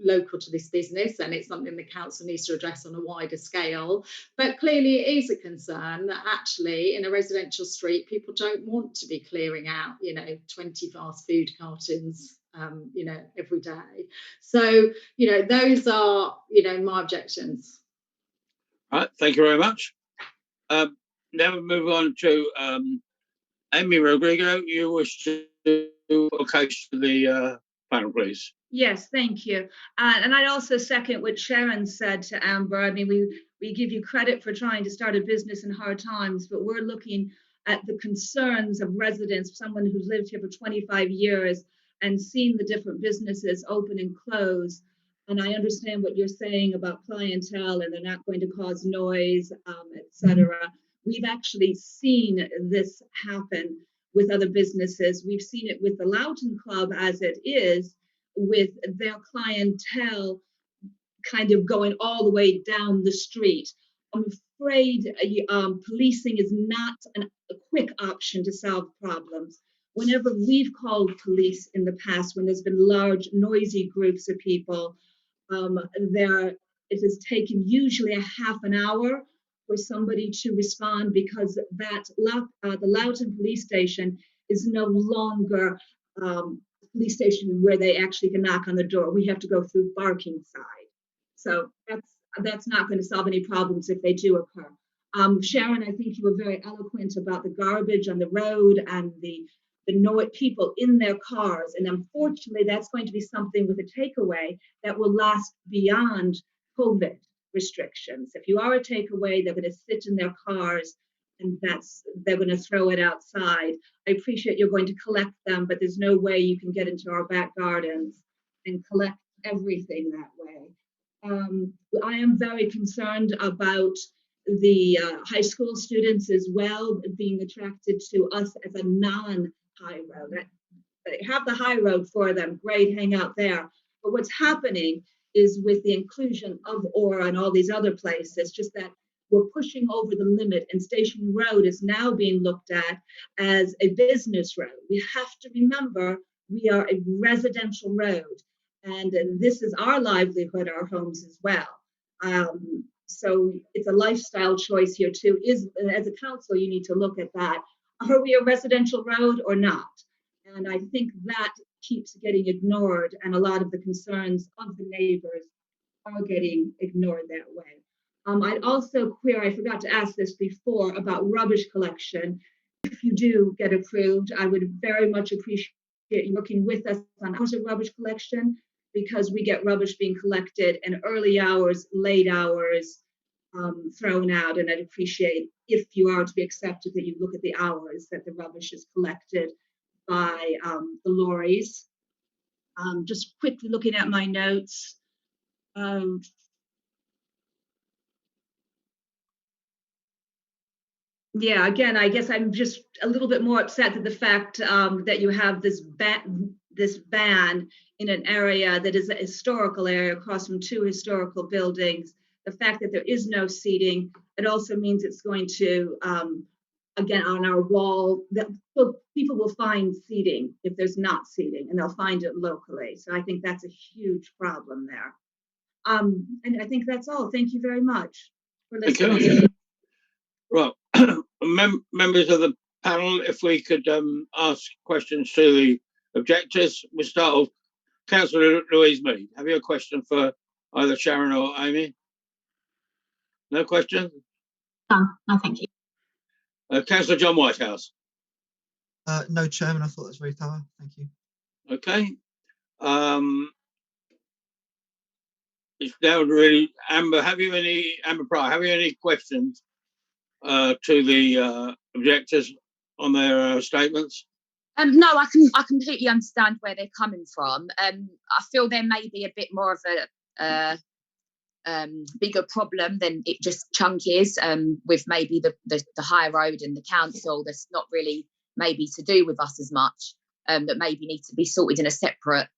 local to this business, and it's something the council needs to address on a wider scale. But clearly it is a concern that actually in a residential street, people don't want to be clearing out, 20 fast food cartons every day. So, those are, my objections. All right, thank you very much. Now we move on to Amy Rodrigo. You wish to do a case to the panel, please. Yes, thank you. And I'd also second what Sharon said to Amber. I mean, we give you credit for trying to start a business in hard times, but we're looking at the concerns of residents, someone who's lived here for 25 years and seen the different businesses open and close. And I understand what you're saying about clientele and they're not going to cause noise, etc. We've actually seen this happen with other businesses. We've seen it with the Loughton Club as it is, with their clientele kind of going all the way down the street. I'm afraid policing is not a quick option to solve problems. Whenever we've called police in the past, when there's been large, noisy groups of people, it has taken usually a half an hour for somebody to respond, because the Loughton police station is no longer police station where they actually can knock on the door. We have to go through Barkingside. So that's not going to solve any problems if they do occur. Sharon, I think you were very eloquent about the garbage on the road and the people in their cars. And unfortunately, that's going to be something with a takeaway that will last beyond COVID restrictions. If you are a takeaway, they're going to sit in their cars and they're going to throw it outside. I appreciate you're going to collect them, but there's no way you can get into our back gardens and collect everything that way. I am very concerned about the high school students as well being attracted to us as a non-high road. They have the high road for them, great, hang out there. But what's happening is with the inclusion of Aura and all these other places, just that we're pushing over the limit, and Station Road is now being looked at as a business road. We have to remember we are a residential road, and this is our livelihood, our homes as well. So it's a lifestyle choice here too. As a council, you need to look at that. Are we a residential road or not? And I think that keeps getting ignored, and a lot of the concerns of the neighbors are getting ignored that way. I'd also query, I forgot to ask this before, about rubbish collection. If you do get approved, I would very much appreciate you working with us on hours of rubbish collection, because we get rubbish being collected in early hours, late hours, thrown out. And I'd appreciate, if you are to be accepted, that you look at the hours that the rubbish is collected by the lorries. Just quickly looking at my notes. Yeah, again, I guess I'm just a little bit more upset at the fact that you have this ban in an area that is a historical area across from two historical buildings. The fact that there is no seating, it also means it's going to, again, on our wall, that people will find seating if there's not seating, and they'll find it locally. So I think that's a huge problem there. And I think that's all. Thank you very much for listening. Thank you. Right. Members of the panel, if we could ask questions to the objectors. We'll start off. Councillor Louise Mead, have you a question for either Sharon or Amy? No question? No, thank you. Councillor John Whitehouse. No, Chairman, I thought that was very thorough. Thank you. Okay. It's down really. Amber Pryor, have you any questions to the objectors on their statements? No, I completely understand where they're coming from. I feel there may be a bit more of a bigger problem than it just Chunk is, with maybe the high road and the council. That's not really maybe to do with us as much, that maybe needs to be sorted in a separate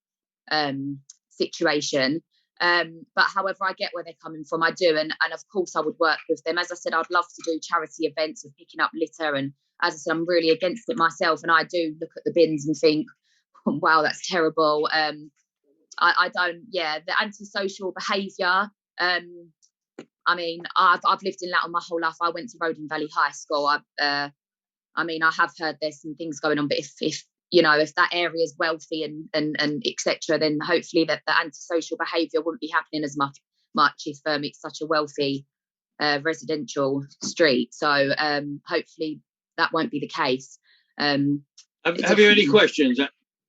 situation. But however, I get where they're coming from. I do, and of course I would work with them. As I said, I'd love to do charity events of picking up litter, and as I said, I'm really against it myself, and I do look at the bins and think, wow, that's terrible. I don't, the antisocial behaviour. I mean, I've lived in Loughton my whole life. I went to Roding Valley High School. I mean, I have heard there's some things going on, but if you know, if that area is wealthy and etc., then hopefully that the antisocial behaviour wouldn't be happening as much if it's such a wealthy residential street. So hopefully that won't be the case. Have you any questions,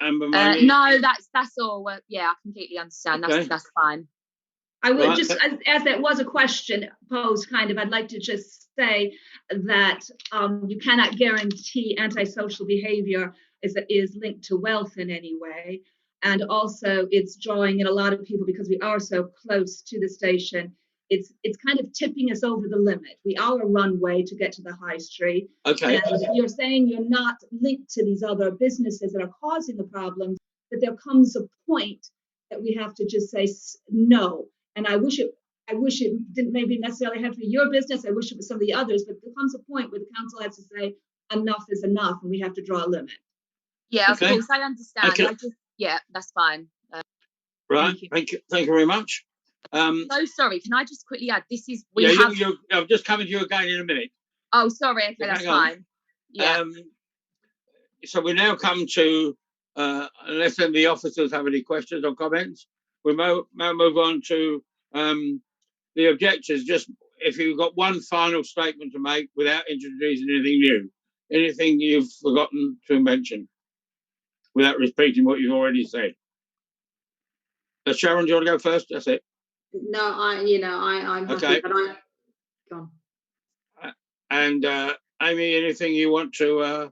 Amber? No, that's all. Yeah, I completely understand. That's fine. I would just, as that was a question posed, I'd like to just say that you cannot guarantee antisocial behavior is linked to wealth in any way. And also it's drawing in a lot of people because we are so close to the station. It's kind of tipping us over the limit. We are a runway to get to the high street. Okay. And you're saying you're not linked to these other businesses that are causing the problems, but there comes a point that we have to just say no. And I wish it didn't maybe necessarily have to be your business. I wish it was some of the others, but there comes a point where the council has to say enough is enough, and we have to draw a limit. Yeah, of course, I understand. Okay. That's fine. Right. Thank you very much. So sorry, can I just quickly add? This is I'm just coming to you again in a minute. Oh, sorry. Okay, that's fine. Yeah. So we now come to unless any of the officers have any questions or comments, we may move on to the objectors. Just if you've got one final statement to make without introducing anything new, anything you've forgotten to mention, without repeating what you've already said. Sharon, do you want to go first? That's it. No, I'm happy, Okay. but go on. And Amy, anything you want to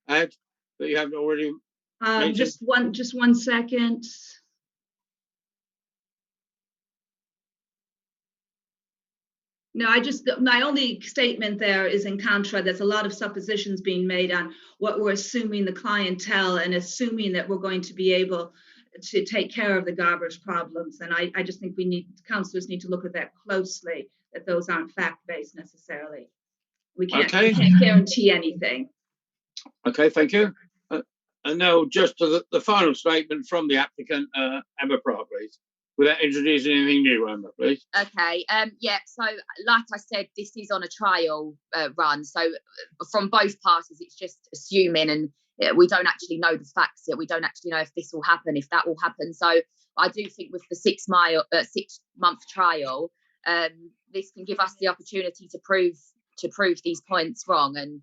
add that you haven't already mentioned? Just one second. No, my only statement there is in contra. There's a lot of suppositions being made on what we're assuming the clientele and assuming that we're going to be able to take care of the garbage problems. And I just think councillors need to look at that closely, that those aren't fact-based necessarily. We can't guarantee anything. Okay, thank you. And now just to the final statement from the applicant, Emma Pratt, please, without introducing anything new, Emma, please. Okay. Yeah. So, like I said, this is on a trial run. So, from both parties, it's just assuming, and we don't actually know the facts yet. We don't actually know if this will happen, if that will happen. So, I do think with the 6 month trial, this can give us the opportunity to prove these points wrong, and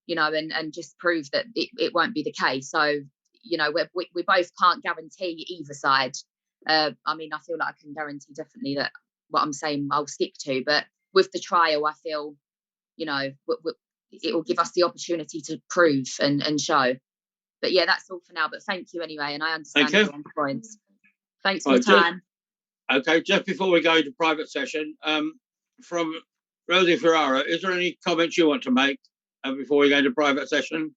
and just prove that it won't be the case. So, we both can't guarantee either side. I mean, I feel like I can guarantee definitely that what I'm saying I'll stick to, but with the trial, I feel, it will give us the opportunity to prove and show. But yeah, that's all for now. But thank you anyway, and I understand everyone's points. Thanks for your time. Okay, just before we go to private session, from Rosie Ferrara, is there any comments you want to make before we go to private session?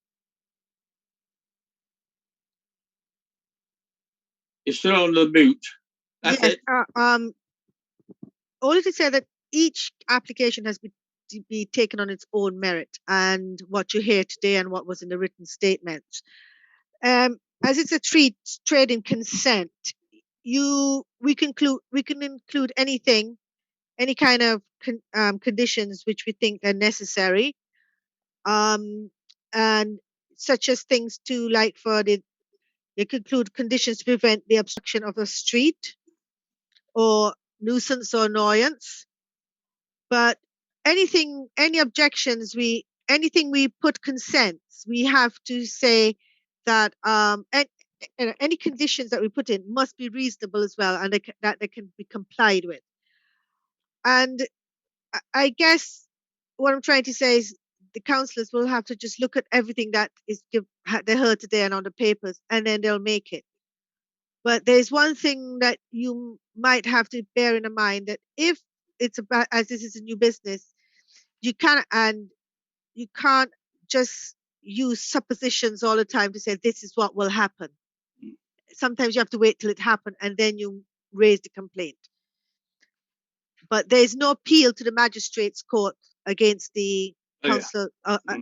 You're still on the mute. That's yes, it. Only to say that each application has to be taken on its own merit, and what you hear today and what was in the written statement. As it's a trading consent, we can include anything, any kind of conditions which we think are necessary, and such as things to like they could include conditions to prevent the obstruction of a street or nuisance or annoyance. But any objections, anything we put consents, we have to say that any conditions that we put in must be reasonable as well, and that they can be complied with. And I guess what I'm trying to say is the councillors will have to just look at everything that they heard today and on the papers, and then they'll make it. But there's one thing that you might have to bear in mind, that if it's about, as this is a new business, you can't just use suppositions all the time to say this is what will happen. Sometimes you have to wait till it happened and then you raise the complaint. But there's no appeal to the magistrate's court against the council,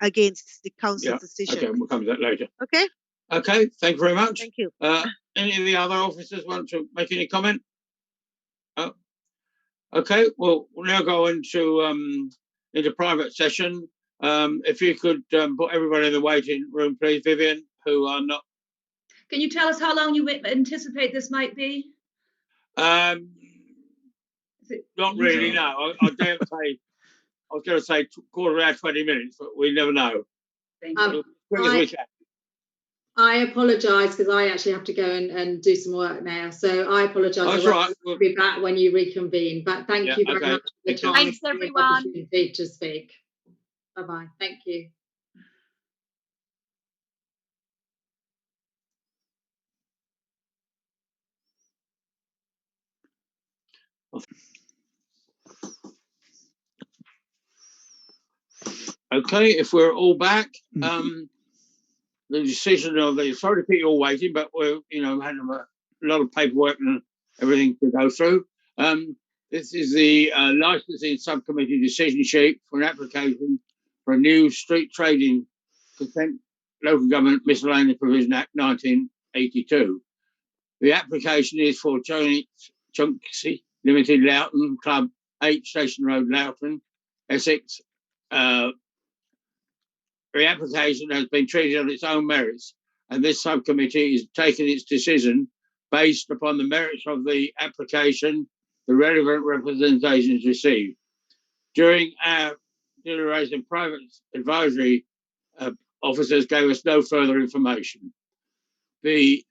against the council's decision. Okay, we'll come to that later. Okay. Okay, thank you very much. Thank you. Any of the other officers want to make any comment? Oh. Okay, well, we'll now go into private session. If you could put everybody in the waiting room, please, Vivian, who are not. Can you tell us how long you anticipate this might be? Not really, no. I dare say, I was going to say quarter hour, 20 minutes, but we never know. Thank you. As quick as we can. I apologise because I actually have to go and do some work now. So I apologise. That's right. We'll be back when you reconvene. But thank you very much for the time. Thanks, everyone. To speak. Bye-bye. Thank you. Okay, if we're all back, the decision of the, sorry to keep you all waiting, but we're, had a lot of paperwork and everything to go through. This is the licensing subcommittee decision sheet for an application for a new street trading consent local government miscellaneous provision act 1982. The application is for Chunksy Limited, Loughton, Club 8 Station Road, Loughton, Essex. The application has been treated on its own merits and this subcommittee is taking its decision based upon the merits of the application, the relevant representations received. During our deliberation, private advisory officers gave us no further information. The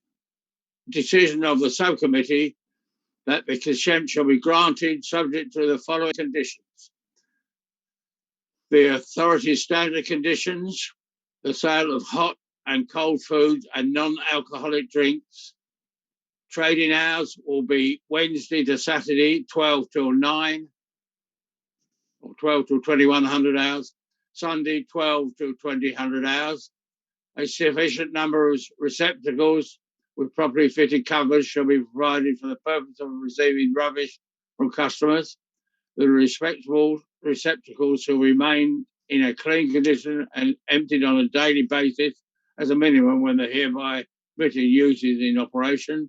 decision of the subcommittee that the consent shall be granted subject to the following conditions: the authority's standard conditions, the sale of hot and cold foods and non-alcoholic drinks. Trading hours will be Wednesday to Saturday, 12 till 9, or 12 till 2100 hours. Sunday, 12 till 2000 hours. A sufficient number of receptacles with properly fitted covers shall be provided for the purpose of receiving rubbish from customers. The respectable receptacles shall remain in a clean condition and emptied on a daily basis as a minimum when the hereby permitted use is in operation.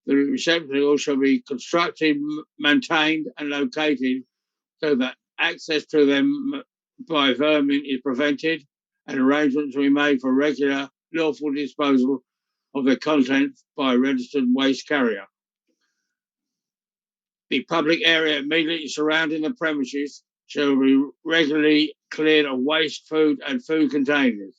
The receptacles shall be constructed, maintained and located so that access to them by vermin is prevented, and arrangements will be made for regular lawful disposal of the contents by a registered waste carrier. The public area immediately surrounding the premises shall be regularly cleared of waste, food and food containers,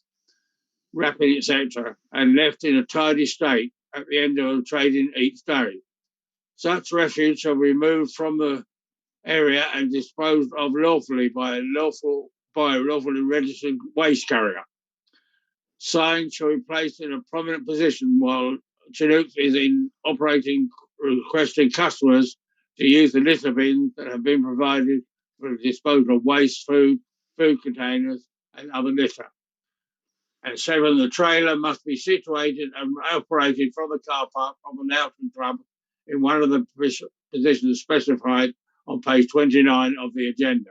wrapping, etc., and left in a tidy state at the end of trading each day. Such refuse shall be removed from the area and disposed of lawfully by a lawfully registered waste carrier. Signs shall be placed in a prominent position while Chinook is in operating, requesting customers to use the litter bins that have been provided for the disposal of waste, food containers, and other litter. And 7, the trailer must be situated and operated from the car park of an Loughton Club in one of the positions specified on page 29 of the agenda.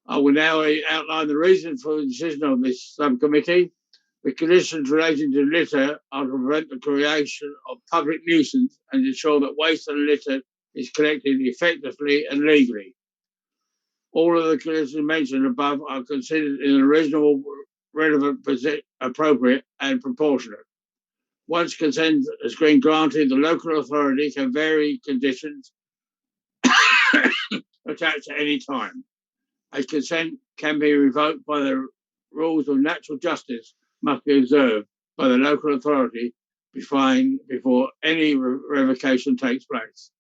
I will now outline the reason for the decision of this subcommittee. The conditions relating to litter are to prevent the creation of public nuisance and ensure that waste and litter is collected effectively and legally. All of the conditions mentioned above are considered in a reasonable, relevant, appropriate and proportionate. Once consent has been granted, the local authority can vary conditions attached at any time. A consent can be revoked by the rules of natural justice must be observed by the local authority before any revocation takes place.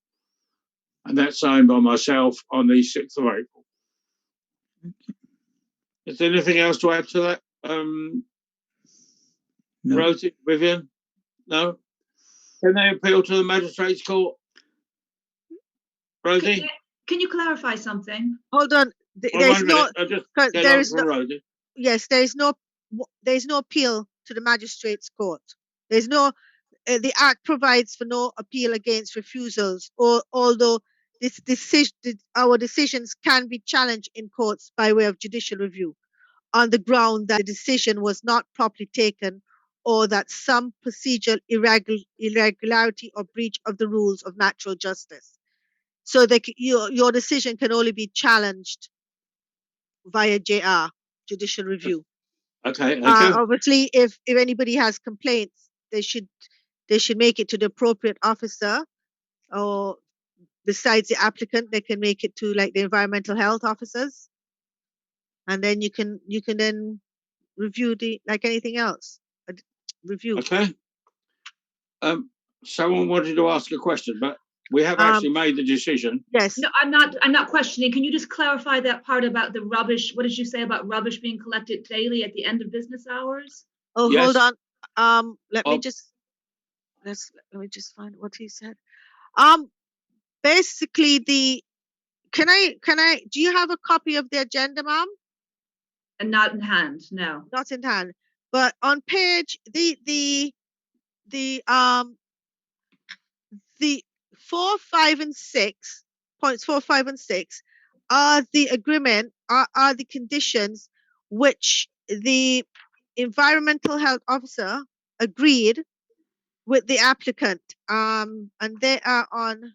And that's signed by myself on the 6th of April. Is there anything else to add to that? No. Rosie, Vivian? No? Can they appeal to the Magistrates' Court? Rosie? Can you clarify something? Hold on. There's no. There is no. Rosie. Yes, there is no appeal to the Magistrates' Court. There's no. The Act provides for no appeal against refusals, although our decisions can be challenged in courts by way of judicial review on the ground that the decision was not properly taken or that some procedural irregularity or breach of the rules of natural justice. So your decision can only be challenged via JR, judicial review. Okay, thank you. Obviously, if anybody has complaints, they should make it to the appropriate officer, or besides the applicant, they can make it to like the environmental health officers, and then you can then review like anything else. Review. Okay. Someone wanted to ask a question, but we have actually made the decision. Yes. No, I'm not questioning. Can you just clarify that part about the rubbish? What did you say about rubbish being collected daily at the end of business hours? Oh, Yes. hold on. Let me just find what he said. Basically can I do you have a copy of the agenda, ma'am? And not in hand, no. Not in hand. But on page the 4, 5 and 6, points 4, 5 and 6 are the agreement, are the conditions which the environmental health officer agreed with the applicant. And they are on,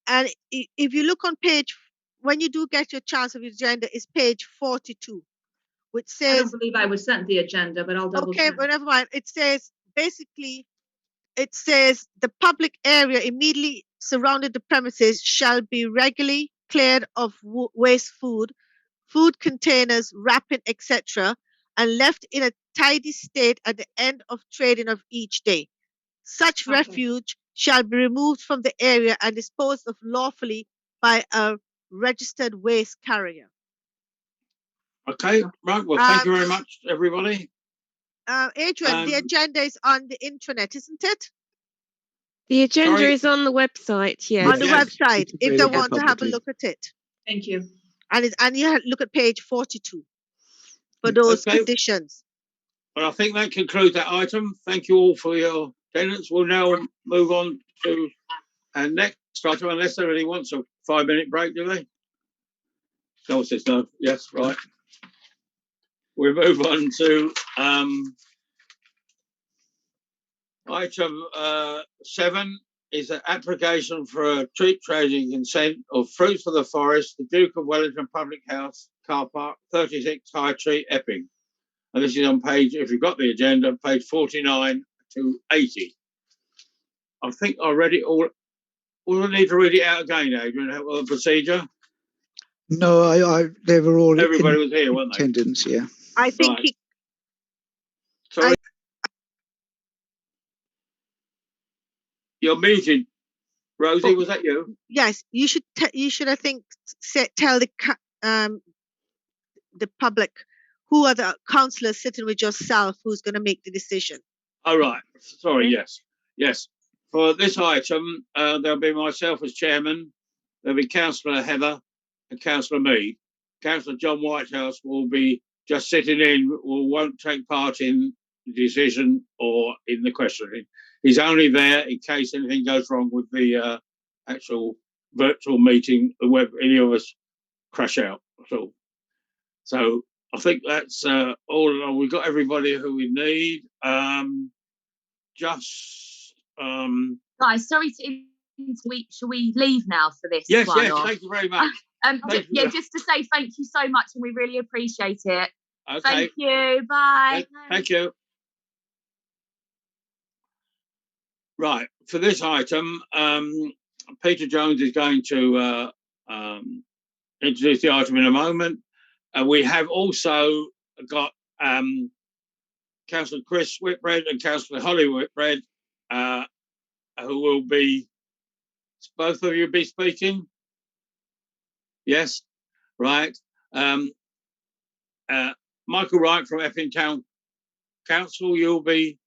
and if you look on page, when you do get your chance of your agenda, is page 42, which I says, don't believe I was sent the agenda, but I'll double okay, check. but never mind. It says, basically, it says the public area immediately surrounding the premises shall be regularly cleared of waste food, food containers, wrapping, etc., and left in a tidy state at the end of trading of each day. Such Okay. refuge shall be removed from the area and disposed of lawfully by a registered waste carrier. Okay, right. Well, thank you Um, very much, everybody. Adrian, the Um, agenda is on the intranet, isn't it? The agenda Sorry? is on the website, yes. On the Yes. website, It's if they available want to have a publicly. look at it. Thank you. And you look at page 42 for those Okay. conditions. Well, I think that concludes that item. Thank you all for your attendance. We'll now move on to our next item, unless everybody wants a 5-minute break, do they? No, says no. Yes, right. We move on to item 7 is an application for a treat trading consent of fruits of the forest, the Duke of Wellington Public House, Car Park, 36 High Street, Epping. And this is on page, if you've got the agenda, page 49 to 80. I think I read it all. We'll need to read it out again, Adrian, the procedure. No, they were all Everybody in was here, weren't they? attendance. Yeah. I think Right. Sorry. You're muted. Rosie, was that you? Yes, you should. You should, I think, tell the public who are the councillors sitting with yourself who's going to make the decision. Oh, right. Sorry, Okay. yes. Yes. For this item, there'll be myself as chairman. There'll be Councillor Heather and Councillor Mead. Councillor John Whitehouse will be just sitting in, won't take part in the decision or in the questioning. He's only there in case anything goes wrong with the actual virtual meeting, where any of us crash out. So I think that's all. We've got everybody who we need. Guys, sorry to shall we leave now for this Yes, one? yes, or- thank you very much. Thank you. Yeah, just to say thank you so much, and we really appreciate it. Okay. Thank you. Bye. Thank you. Right, for this item, Peter Jones is going to introduce the item in a moment. We have also got Councillor Chris Whitbread and Councillor Holly Whitbread, who will be, both of you be speaking? Yes, right. Michael Wright from Epping Town Council, you'll be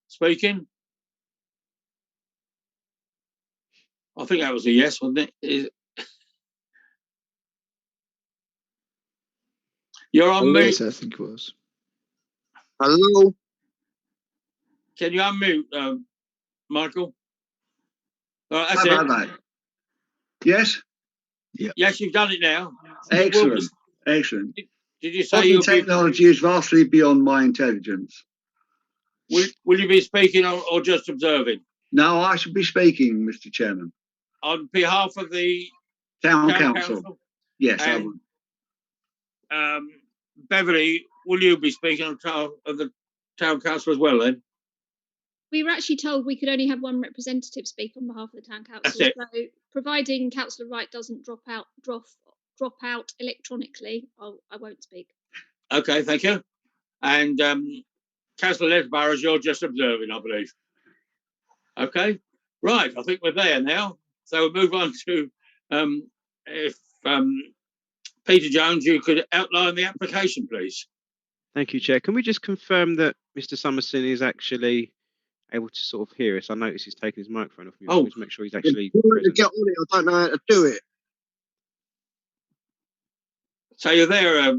speaking? I think that was a yes, wasn't it? You're on mute. Yes, I think it was. Hello. Can you unmute, Michael? All right, that's How it. about that? Yes? Yes, you've done it now. Excellent. Excellent. Did you say Modern you'll technology is vastly beyond my intelligence. will you be speaking or just observing? No, I should be speaking, Mr. Chairman. On behalf of the Town Council. Yes, I And, would. Beverly, will you be speaking on behalf of the Town Council as well then? We were actually told we could only have one representative speak on behalf of the town council. That's it. So, providing Councillor Wright doesn't drop out electronically, I won't speak. Okay, thank you. And Councillor Lesbarras, you're just observing, I believe. Okay, right. I think we're there now. So we'll move on to if Peter Jones, you could outline the application, please. Thank you, Chair. Can we just confirm that Mr. Summerson is actually able to sort of hear us? I notice he's taken his microphone off mute. Oh. Just make sure he's actually To present. get on it, I don't know how to do it. So you're there,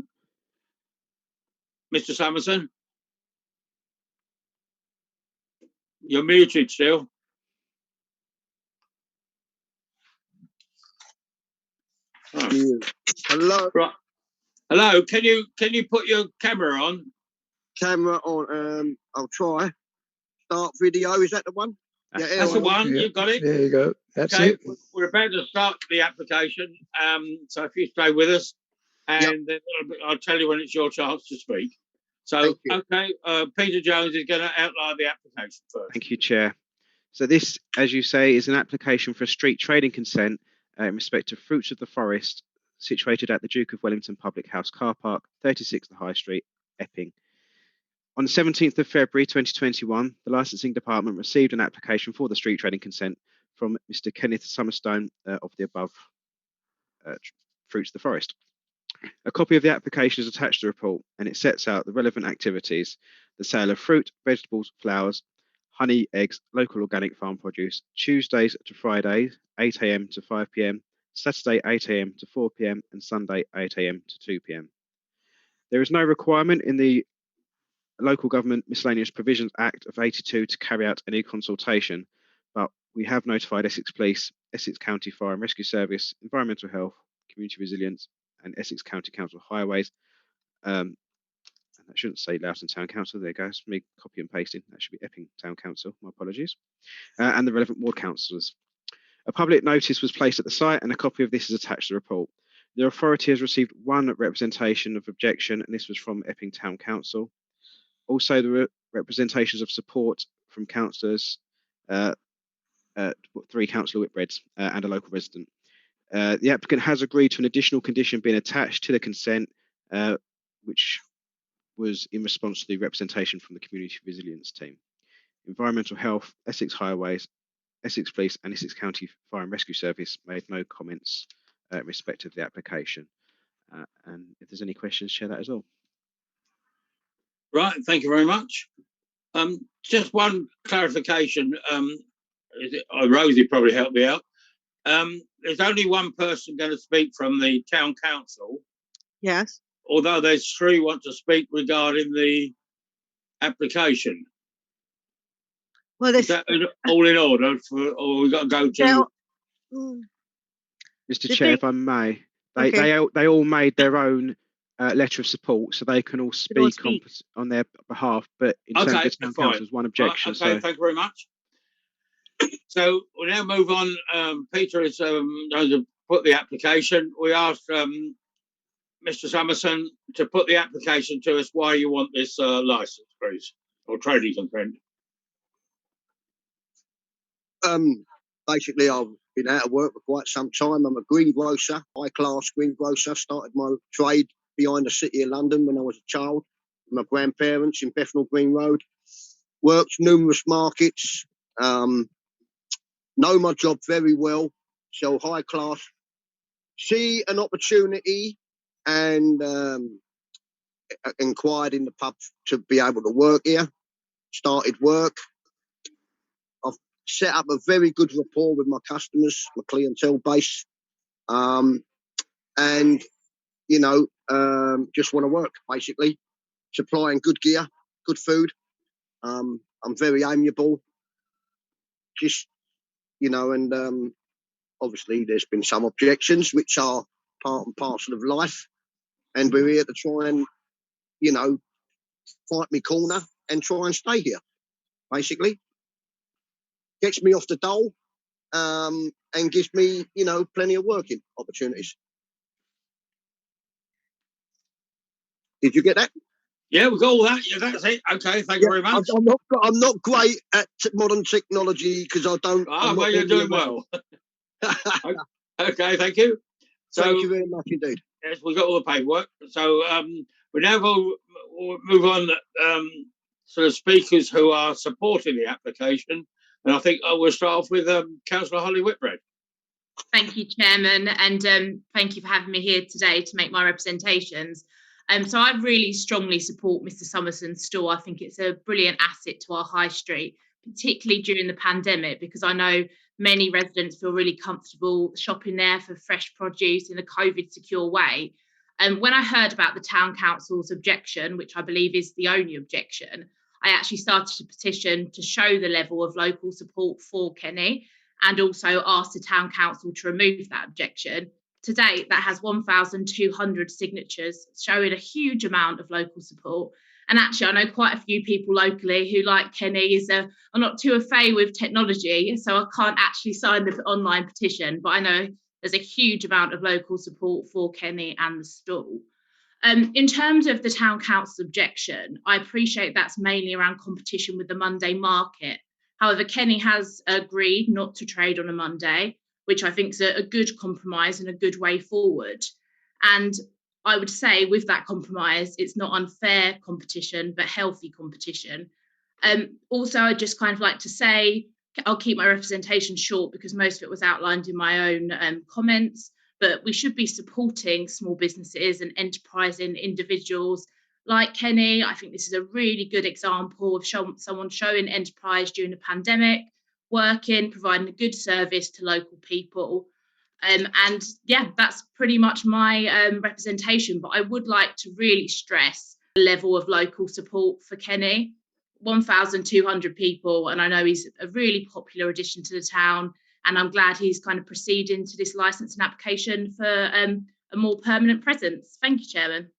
Mr. Summerson? You're muted still. Oh. Yeah. Hello. Right. Hello. Can you put your camera on? Camera on. I'll try. Start video. Is that the one? That's the one. Yeah. You've got it. There you go. That's Okay. it. We're about to start the application. So if you stay with us, and then I'll tell you when it's your chance to speak. So, okay, Peter Jones is going to outline the application first. Thank you, Chair. So this, as you say, is an application for a street trading consent in respect of Fruits of the Forest, situated at the Duke of Wellington Public House Car Park, 36 The High Street, Epping. On the 17th of February 2021, the Licensing Department received an application for the street trading consent from Mr. Kenneth Summerstone of the above Fruits of the Forest. A copy of the application is attached to the report, and it sets out the relevant activities: the sale of fruit, vegetables, flowers, honey, eggs, local organic farm produce, Tuesdays to Fridays, 8 AM to 5 PM, Saturday 8 AM to 4 PM, and Sunday 8 AM to 2 PM. There is no requirement in the Local Government Miscellaneous Provisions Act of 82 to carry out any consultation, but we have notified Essex Police, Essex County Fire and Rescue Service, Environmental Health, Community Resilience, and Essex County Council Highways. And that shouldn't say Loughton Town Council. There you go. It's me copy and pasting. That should be Epping Town Council. My apologies. And the relevant ward councillors. A public notice was placed at the site, and a copy of this is attached to the report. The authority has received one representation of objection, and this was from Epping Town Council. Also, the representations of support from councillors, 3 councillor Whitbreads and a local resident. The applicant has agreed to an additional condition being attached to the consent, which was in response to the representation from the Community Resilience team. Environmental Health, Essex Highways, Essex Police and Essex County Fire and Rescue Service made no comments in respect of the application. And if there's any questions, share that as well. Right, thank you very much. Just one clarification. Rosie probably helped me out. There's only one person going to speak from the town council. Yes. Although there's 3 want to speak regarding the application. Well, is that all in order, or we've got to go to? Mr. Chair, if I may, they all made their own letter of support, so they can all speak on their behalf. But in terms of the town council, there's one objection. Right, okay, thank you very much. So we'll now move on. Peter is going to put the application. We asked Mr. Summerson to put the application to us why you want this licence, please, or trading consent. Basically, I've been out of work for quite some time. I'm a greengrocer, high-class greengrocer. Started my trade behind the City of London when I was a child with my grandparents in Bethnal Green Road. Worked numerous markets. Know my job very well. So high-class. See an opportunity and inquired in the pub to be able to work here. Started work. I've set up a very good rapport with my customers, my clientele base, and just want to work basically, supplying good gear, good food. I'm very amiable, just and obviously there's been some objections which are part and parcel of life, and we're here to try and fight my corner and try and stay here basically. Gets me off the dole and gives me, plenty of working opportunities. Did you get that? Yeah, we got all that. Yeah, that's it. Okay, thank you very much. I'm not great at modern technology because I don't. Well, you're doing well. Okay, thank you. So, thank you very much indeed. Yes, we got all the paperwork. So we now will move on to the speakers who are supporting the application. And I think we'll start off with Councillor Holly Whitbread. Thank you, Chairman, and thank you for having me here today to make my representations. So I really strongly support Mr. Summerson's store. I think it's a brilliant asset to our high street, particularly during the pandemic, because I know many residents feel really comfortable shopping there for fresh produce in a COVID secure way. And when I heard about the town council's objection, which I believe is the only objection, I actually started a petition to show the level of local support for Kenny and also asked the town council to remove that objection. To date, that has 1,200 signatures, showing a huge amount of local support. And actually, I know quite a few people locally who, like Kenny, are not too au fait with technology, so I can't actually sign the online petition, but I know there's a huge amount of local support for Kenny and the stall. In terms of the town council's objection, I appreciate that's mainly around competition with the Monday market. However, Kenny has agreed not to trade on a Monday, which I think is a good compromise and a good way forward. And I would say with that compromise, it's not unfair competition, but healthy competition. Also, I'd just kind of like to say, I'll keep my representation short because most of it was outlined in my own comments, but we should be supporting small businesses and enterprising individuals like Kenny. I think this is a really good example of someone showing enterprise during the pandemic, working, providing a good service to local people. And yeah, that's pretty much my representation, but I would like to really stress the level of local support for Kenny. 1,200 people, and I know he's a really popular addition to the town, and I'm glad he's kind of proceeding to this licensing application for a more permanent presence. Thank you, Chairman.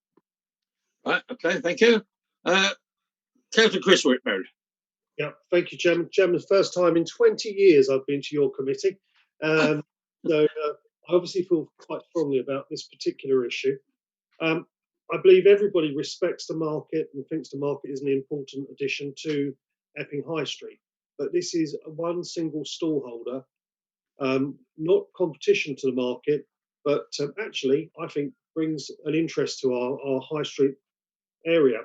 Right, okay, thank you. Councillor Chris Whitbread. Yeah, thank you, Chairman. Chairman, first time in 20 years I've been to your committee. So I obviously feel quite strongly about this particular issue. I believe everybody respects the market and thinks the market is an important addition to Epping High Street. But this is one single stallholder, not competition to the market, but actually, I think, brings an interest to our High Street area.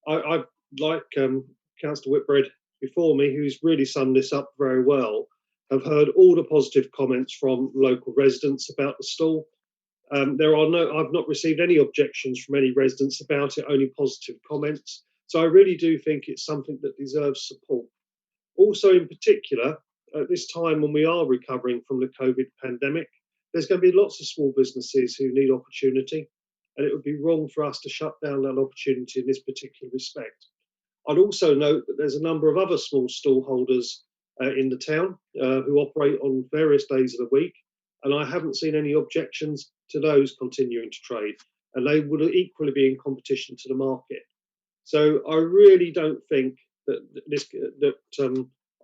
I like Councillor Whitbread before me, who's really summed this up very well. I've heard all the positive comments from local residents about the stall. I've not received any objections from any residents about it, only positive comments. So I really do think it's something that deserves support. Also, in particular, at this time when we are recovering from the COVID pandemic, there's going to be lots of small businesses who need opportunity, and it would be wrong for us to shut down that opportunity in this particular respect. I'd also note that there's a number of other small stallholders in the town who operate on various days of the week, and I haven't seen any objections to those continuing to trade, and they would equally be in competition to the market. So I really don't think that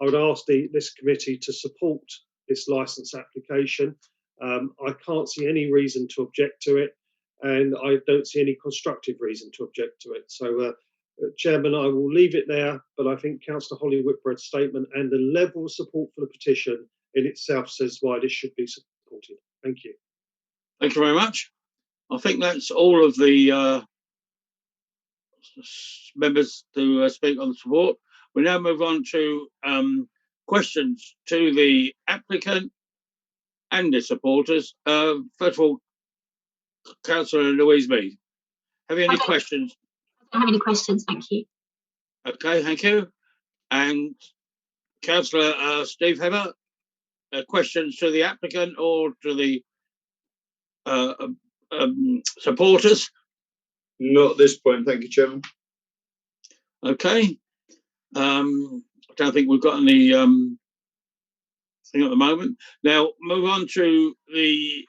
I would ask this committee to support this licence application. I can't see any reason to object to it, and I don't see any constructive reason to object to it. So, Chairman, I will leave it there, but I think Councillor Holly Whitbread's statement and the level of support for the petition in itself says why this should be supported. Thank you. Thank you very much. I think that's all of the members to speak on the support. We now move on to questions to the applicant and the supporters. First of all, Councillor Louise Mead, have you any questions? I don't have any questions, thank you. Okay, thank you. And Councillor Steve Heber, questions to the applicant or to the supporters? Not at this point, thank you, Chairman. Okay. I don't think we've got any thing at the moment. Now, move on to the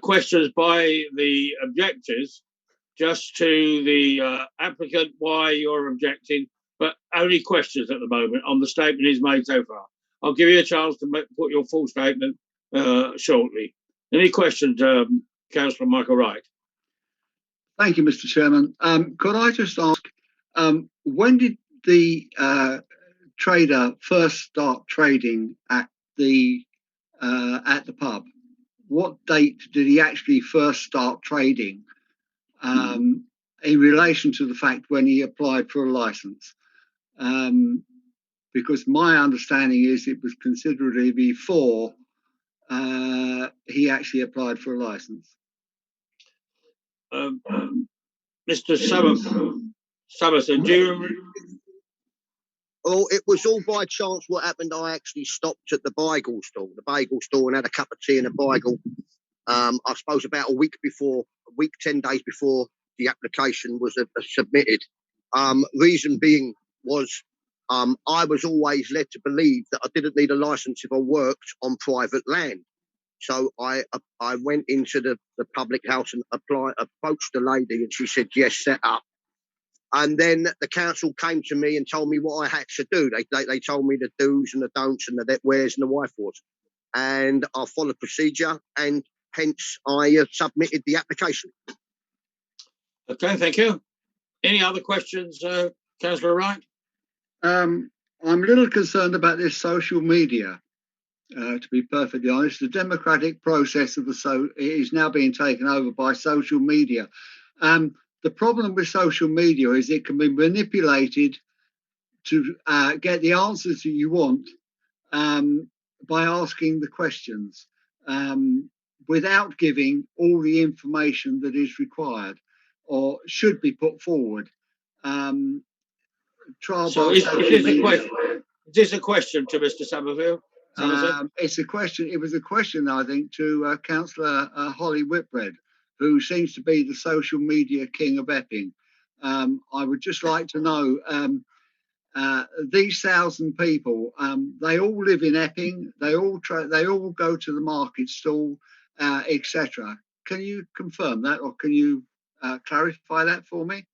questions by the objectors, just to the applicant why you're objecting, but only questions at the moment on the statement he's made so far. I'll give you a chance to put your full statement shortly. Any questions, Councillor Michael Wright? Thank you, Mr. Chairman. Could I just ask, when did the trader first start trading at the pub? What date did he actually first start trading in relation to the fact when he applied for a licence? Because my understanding is it was considerably before he actually applied for a licence. Mr. Summerson, do you remember? Well, it was all by chance what happened. I actually stopped at the bagel store and had a cup of tea and a bagel. I suppose about a week, 10 days before the application was submitted. Reason being was I was always led to believe that I didn't need a licence if I worked on private land. So I went into the public house and approached the lady, and she said, yes, set up. And then the council came to me and told me what I had to do. They told me the do's and the don'ts and the where's and the wherefores. And I followed procedure, and hence I submitted the application. Okay, thank you. Any other questions, Councillor Wright? I'm a little concerned about this social media. To be perfectly honest, the democratic process of is now being taken over by social media. The problem with social media is it can be manipulated to get the answers that you want by asking the questions without giving all the information that is required or should be put forward. So is this a question to Mr. Somerville? It's a question. It was a question, I think, to Councillor Holly Whitbread, who seems to be the social media king of Epping. I would just like to know, these 1,000 people, they all live in Epping. They all go to the market stall, etc. Can you confirm that, or can you clarify that for me?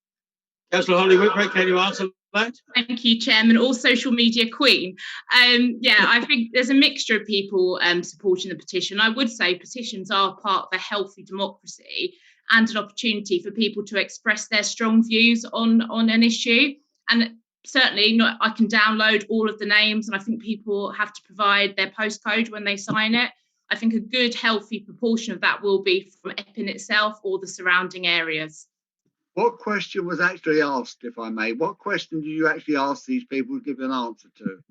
Councillor Holly Whitbread, can you answer that? Thank you, Chairman, or social media queen. Yeah, I think there's a mixture of people supporting the petition. I would say petitions are part of a healthy democracy and an opportunity for people to express their strong views on an issue. And certainly, I can download all of the names, and I think people have to provide their postcode when they sign it. I think a good, healthy proportion of that will be from Epping itself or the surrounding areas. What question was actually asked, if I may? What question do you actually ask these people to give an answer to?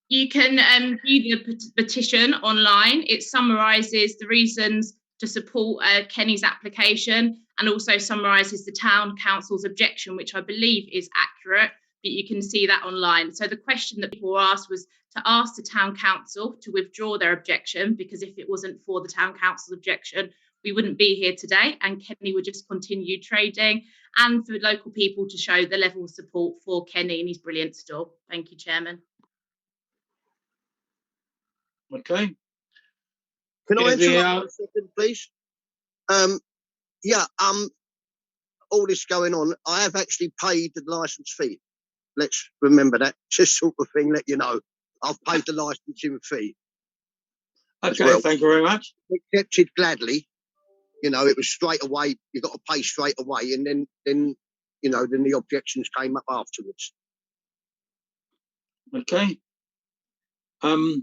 You can view the petition online. It summarises the reasons to support Kenny's application and also summarises the Town Council's objection, which I believe is accurate, but you can see that online. So the question that people were asked was to ask the Town Council to withdraw their objection, because if it wasn't for the Town Council's objection, we wouldn't be here today and Kenny would just continue trading, and for local people to show the level of support for Kenny and his brilliant store. Thank you, Chairman. Okay. Can I interrupt for a second, please? All this going on, I have actually paid the licence fee. Let's remember that. Just sort of thing, let you know. I've paid the licensing fee. Okay, thank you very much. Accepted gladly. You know, it was straight away. You got to pay straight away, and then the objections came up afterwards. Okay. I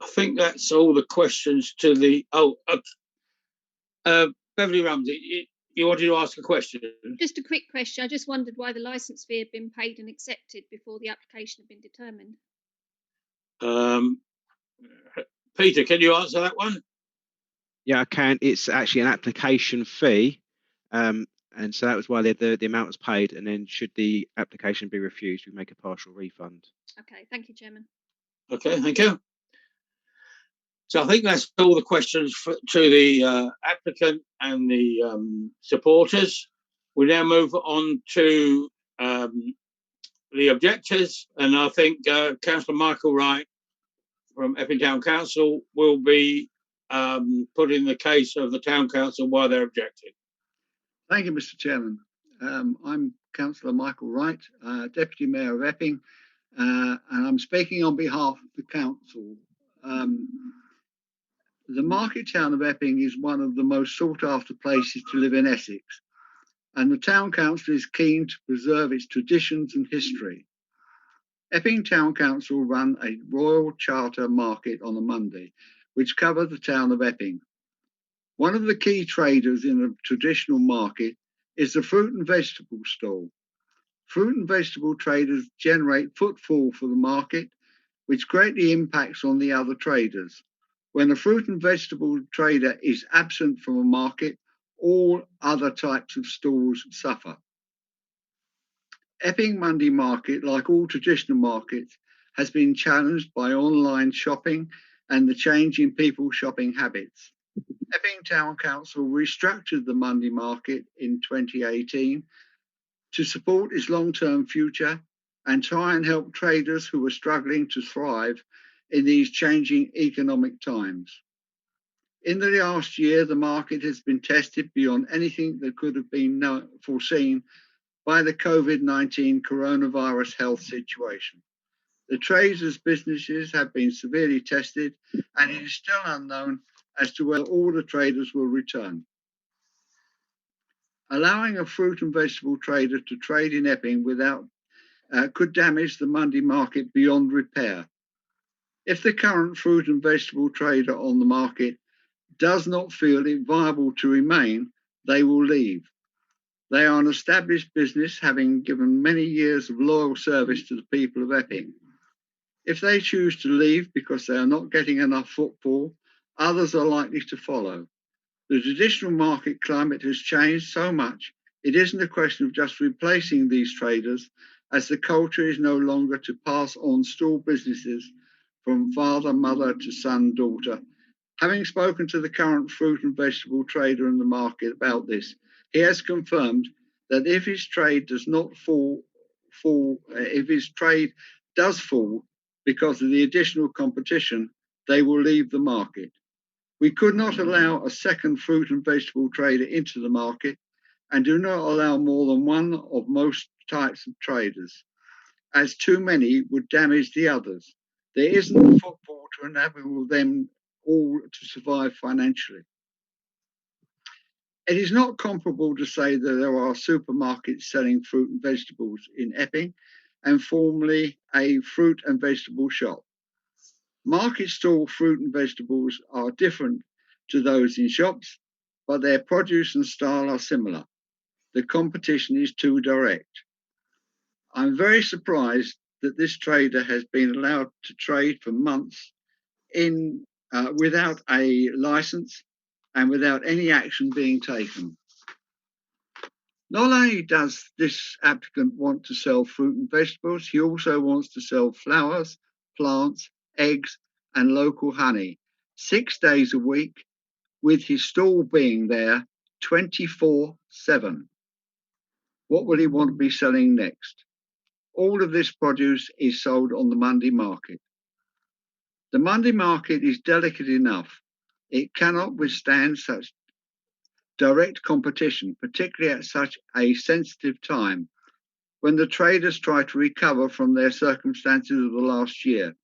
think that's all the questions to the. Beverly Ramsey, you wanted to ask a question? Just a quick question. I just wondered why the licence fee had been paid and accepted before the application had been determined. Peter, can you answer that one? Yeah, I can. It's actually an application fee, and so that was why the amount was paid. And then, should the application be refused, we make a partial refund. Okay, thank you, Chairman. Okay, thank you. So I think that's all the questions to the applicant and the supporters. We now move on to the objectors, and I think Councillor Michael Wright from Epping Town Council will be putting the case of the Town Council why they're objecting. Thank you, Mr. Chairman. I'm Councillor Michael Wright, Deputy Mayor of Epping, and I'm speaking on behalf of the Council. The market town of Epping is one of the most sought after places to live in Essex, and the Town Council is keen to preserve its traditions and history. Epping Town Council run a Royal Charter market on a Monday, which covers the town of Epping. One of the key traders in a traditional market is the fruit and vegetable stall. Fruit and vegetable traders generate footfall for the market, which greatly impacts on the other traders. When a fruit and vegetable trader is absent from a market, all other types of stalls suffer. Epping Monday Market, like all traditional markets, has been challenged by online shopping and the change in people's shopping habits. Epping Town Council restructured the Monday Market in 2018 to support its long-term future and try and help traders who are struggling to thrive in these changing economic times. In the last year, the market has been tested beyond anything that could have been foreseen by the COVID-19 coronavirus health situation. The traders' businesses have been severely tested, and it is still unknown as to whether all the traders will return. Allowing a fruit and vegetable trader to trade in Epping could damage the Monday market beyond repair. If the current fruit and vegetable trader on the market does not feel it viable to remain, they will leave. They are an established business, having given many years of loyal service to the people of Epping. If they choose to leave because they are not getting enough footfall, others are likely to follow. The traditional market climate has changed so much, it isn't a question of just replacing these traders, as the culture is no longer to pass on stall businesses from father, mother to son, daughter. Having spoken to the current fruit and vegetable trader in the market about this, he has confirmed that if his trade does fall because of the additional competition, they will leave the market. We could not allow a second fruit and vegetable trader into the market and do not allow more than one of most types of traders, as too many would damage the others. There isn't the footfall to enable them all to survive financially. It is not comparable to say that there are supermarkets selling fruit and vegetables in Epping and formerly a fruit and vegetable shop. Market stall fruit and vegetables are different to those in shops, but their produce and style are similar. The competition is too direct. I'm very surprised that this trader has been allowed to trade for months without a license and without any action being taken. Not only does this applicant want to sell fruit and vegetables, he also wants to sell flowers, plants, eggs, and local honey 6 days a week, with his stall being there 24/7. What will he want to be selling next? All of this produce is sold on the Monday market. The Monday market is delicate enough. It cannot withstand such direct competition, particularly at such a sensitive time when the traders try to recover from their circumstances of the last year.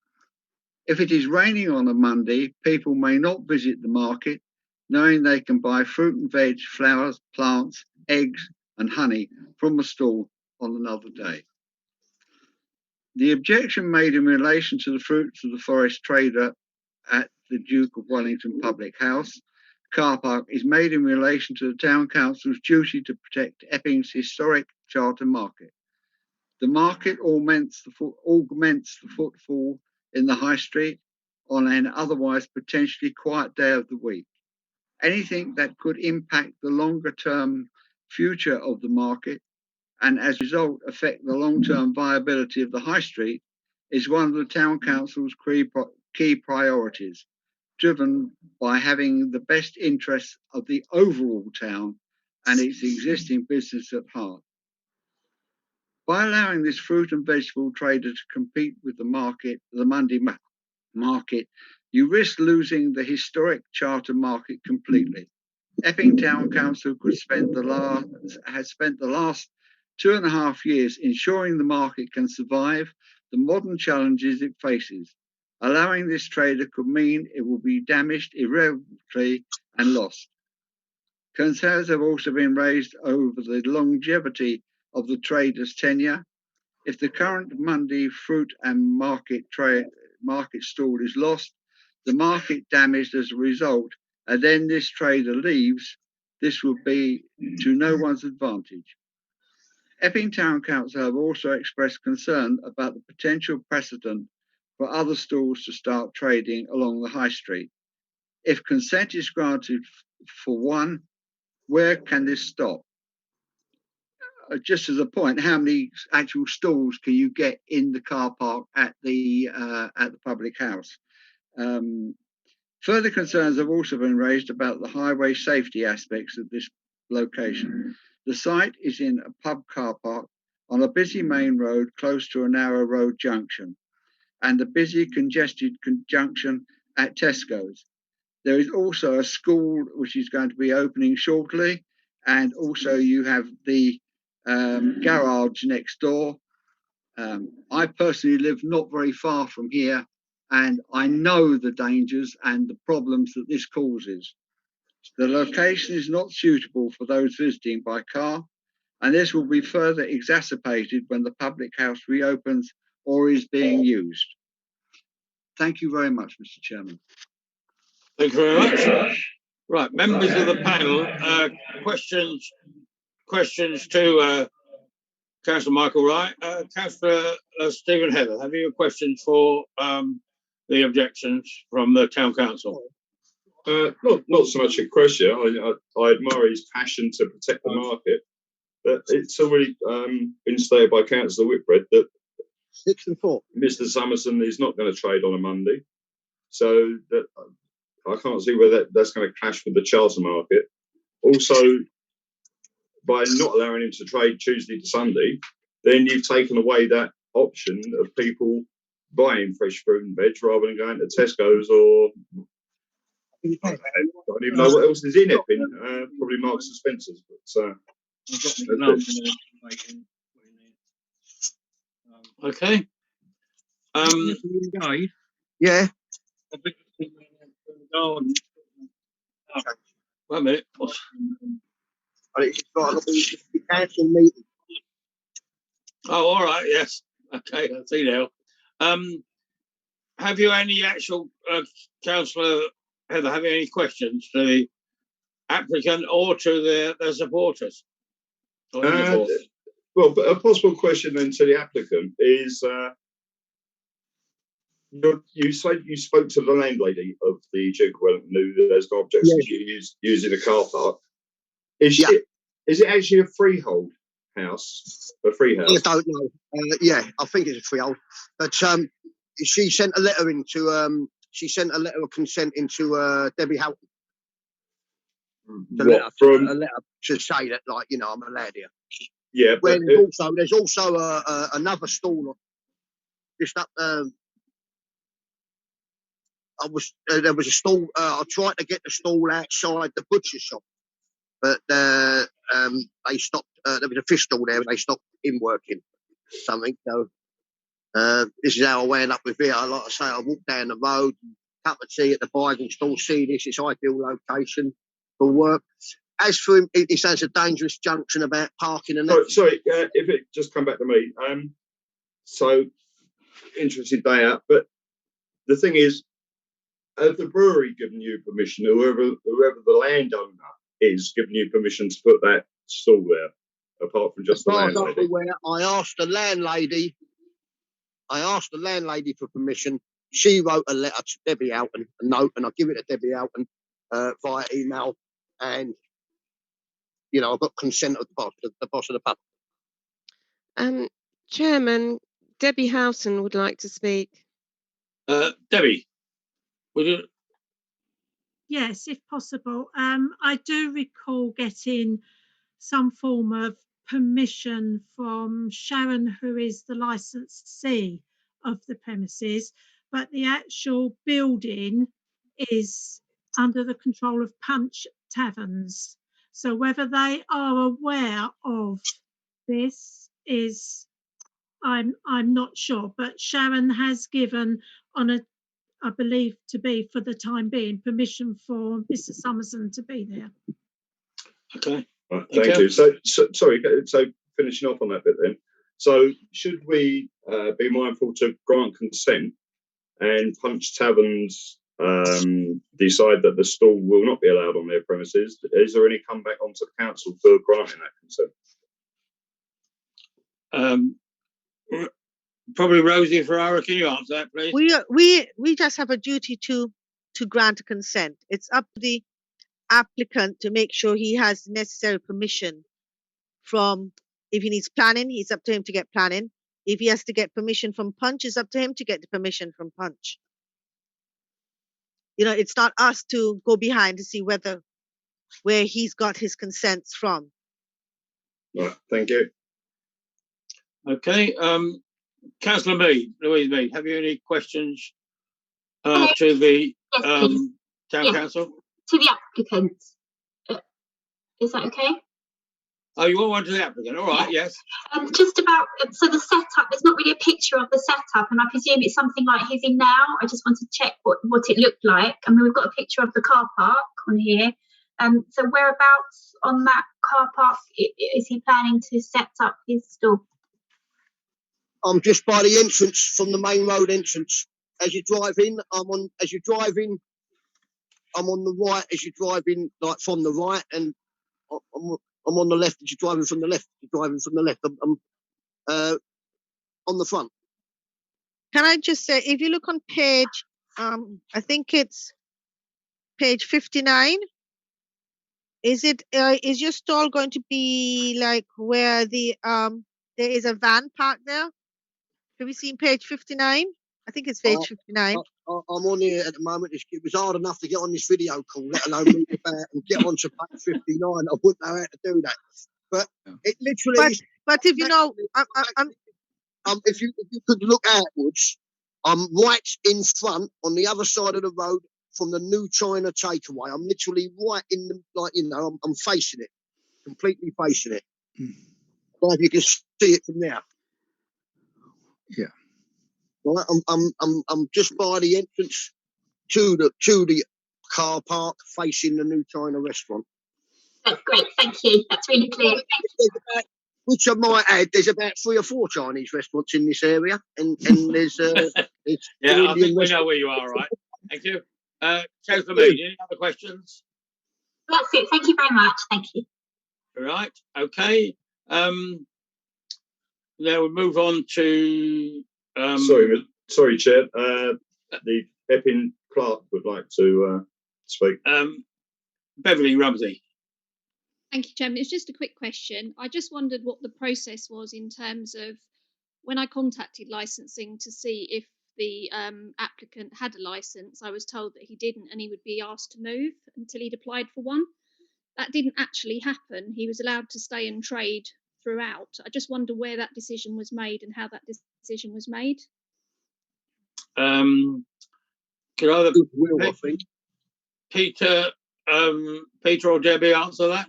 If it is raining on a Monday, people may not visit the market, knowing they can buy fruit and veg, flowers, plants, eggs, and honey from a stall on another day. The objection made in relation to the fruits of the forest trader at the Duke of Wellington Public House car park is made in relation to the Town Council's duty to protect Epping's historic charter market. The market augments the footfall in the High Street on an otherwise potentially quiet day of the week. Anything that could impact the longer term future of the market and as a result affect the long-term viability of the High Street is one of the Town Council's key priorities, driven by having the best interests of the overall town and its existing business at heart. By allowing this fruit and vegetable trader to compete with the Monday market, you risk losing the historic charter market completely. Epping Town Council has spent the last 2.5 years ensuring the market can survive the modern challenges it faces. Allowing this trader could mean it will be damaged irreparably and lost. Concerns have also been raised over the longevity of the trader's tenure. If the current Monday fruit and market stall is lost, the market damaged as a result, and then this trader leaves, this will be to no one's advantage. Epping Town Council have also expressed concern about the potential precedent for other stalls to start trading along the High Street. If consent is granted for one, where can this stop? Just as a point, how many actual stalls can you get in the car park at the public house? Further concerns have also been raised about the highway safety aspects of this location. The site is in a pub car park on a busy main road close to a narrow road junction and a busy congested junction at Tesco's. There is also a school which is going to be opening shortly, and also you have the garage next door. I personally live not very far from here, and I know the dangers and the problems that this causes. The location is not suitable for those visiting by car, and this will be further exacerbated when the public house reopens or is being used. Thank you very much, Mr. Chairman. Thank you very much. Right, members of the panel, questions to Councillor Michael Wright. Councillor Stephen Heather, have you a question for the objections from the Town Council? Not so much a question. I admire his passion to protect the market, but it's already been stated by Councillor Whitbread that 6 and 4. Mr. Summerson is not going to trade on a Monday, so that I can't see where that's going to clash with the charter market. Also, by not allowing him to trade Tuesday to Sunday, then you've taken away that option of people buying fresh fruit and veg rather than going to Tesco's or I don't even know what else is in Epping. Probably Marks and Spencer's. But Okay. Yeah. Wait a minute. It's got to be the council meeting. Oh, all right. Yes. Okay. I see now. Have you any actual, Councillor Heather, have you any questions to the applicant or to their supporters? Well, but a possible question then to the applicant is, you said you spoke to the landlady of the Duke of Wellington who there's no objection to you using a car park. Is it actually a freehold house? A free house? I don't know. Yeah, I think it's a freehold. But she sent a letter into a letter of consent into Debbie Houghton. A letter to say that, like, you know, I'm allowed here. Yeah, but there's also another stall just up. There was a stall. I tried to get the stall outside the butcher shop, but they stopped. There was a fish stall there, and they stopped him working. Something. So this is how I wound up with here. Like I say, I walked down the road, cup of tea at the Bible stall. See this? It's ideal location for work. As for him, he says a dangerous junction about parking and that. Sorry, if it just come back to me. So interested day out, but the thing is, has the brewery given you permission, whoever the landowner is giving you permission to put that stall there, apart from just the landlady? I asked the landlady for permission. She wrote a letter to Debbie Houghton, a note, and I give it to Debbie Houghton via email, and you know, I've got consent of the boss of the pub. Chairman, Debbie Houghton would like to speak. Debbie, would you? Yes, if possible. I do recall getting some form of permission from Sharon, who is the licensee of the premises, but the actual building is under the control of Punch Taverns. So whether they are aware of this is, I'm not sure, but Sharon has given I believe to be, for the time being, permission for Mr. Summerson to be there. Okay. Right, thank you. So sorry, so finishing off on that bit then. So should we be mindful to grant consent and Punch Taverns decide that the stall will not be allowed on their premises? Is there any comeback onto the council for granting that consent? Probably Rosie Ferrara. Can you answer that, please? We just have a duty to grant a consent. It's up to the applicant to make sure he has necessary permission from. If he needs planning, it's up to him to get planning. If he has to get permission from Punch, it's up to him to get the permission from Punch. You know, it's not us to go behind to see where he's got his consents from. Right, thank you. Okay. Councillor Mead, Louise Mead, have you any questions to the Town Council? To the applicant. Is that okay? Oh, you want one to the applicant? All right, yes. Just about, so the setup, there's not really a picture of the setup, and I presume it's something like he's in now. I just want to check what it looked like. I mean, we've got a picture of the car park on here. So whereabouts on that car park is he planning to set up his store? I'm just by the entrance from the main road entrance. As you drive in, I'm on the right as you drive in, like from the right, and I'm on the left as you're driving from the left. I'm on the front. Can I just say, if you look on page, I think it's page 59. Is your stall going to be like where the there is a van parked there? Have you seen page 59? I think it's page 59. I'm on here at the moment. It was hard enough to get on this video call, let alone move about and get onto page 59. I wouldn't know how to do that. But it literally. But if you know, if you could look outwards, I'm right in front on the other side of the road from the New China takeaway. I'm literally right in the, I'm facing it, completely facing it. Like you can see it from there. Yeah. Right, I'm just by the entrance to the car park, facing the New China restaurant. That's great, thank you. That's really clear. Which I might add, there's about 3 or 4 Chinese restaurants in this area, and there's yeah, I think we know where you are, right? Thank you. Councillor Mead, any other questions? That's it. Thank you very much. Thank you. All right. Okay. Now we'll move on to. Sorry, Chair. The Epping clerk would like to speak. Beverly Rumsey. Thank you, Chairman. It's just a quick question. I just wondered what the process was in terms of when I contacted licensing to see if the applicant had a license. I was told that he didn't and he would be asked to move until he'd applied for one. That didn't actually happen. He was allowed to stay and trade throughout. I just wonder where that decision was made and how that decision was made. Could either Peter or Debbie answer that?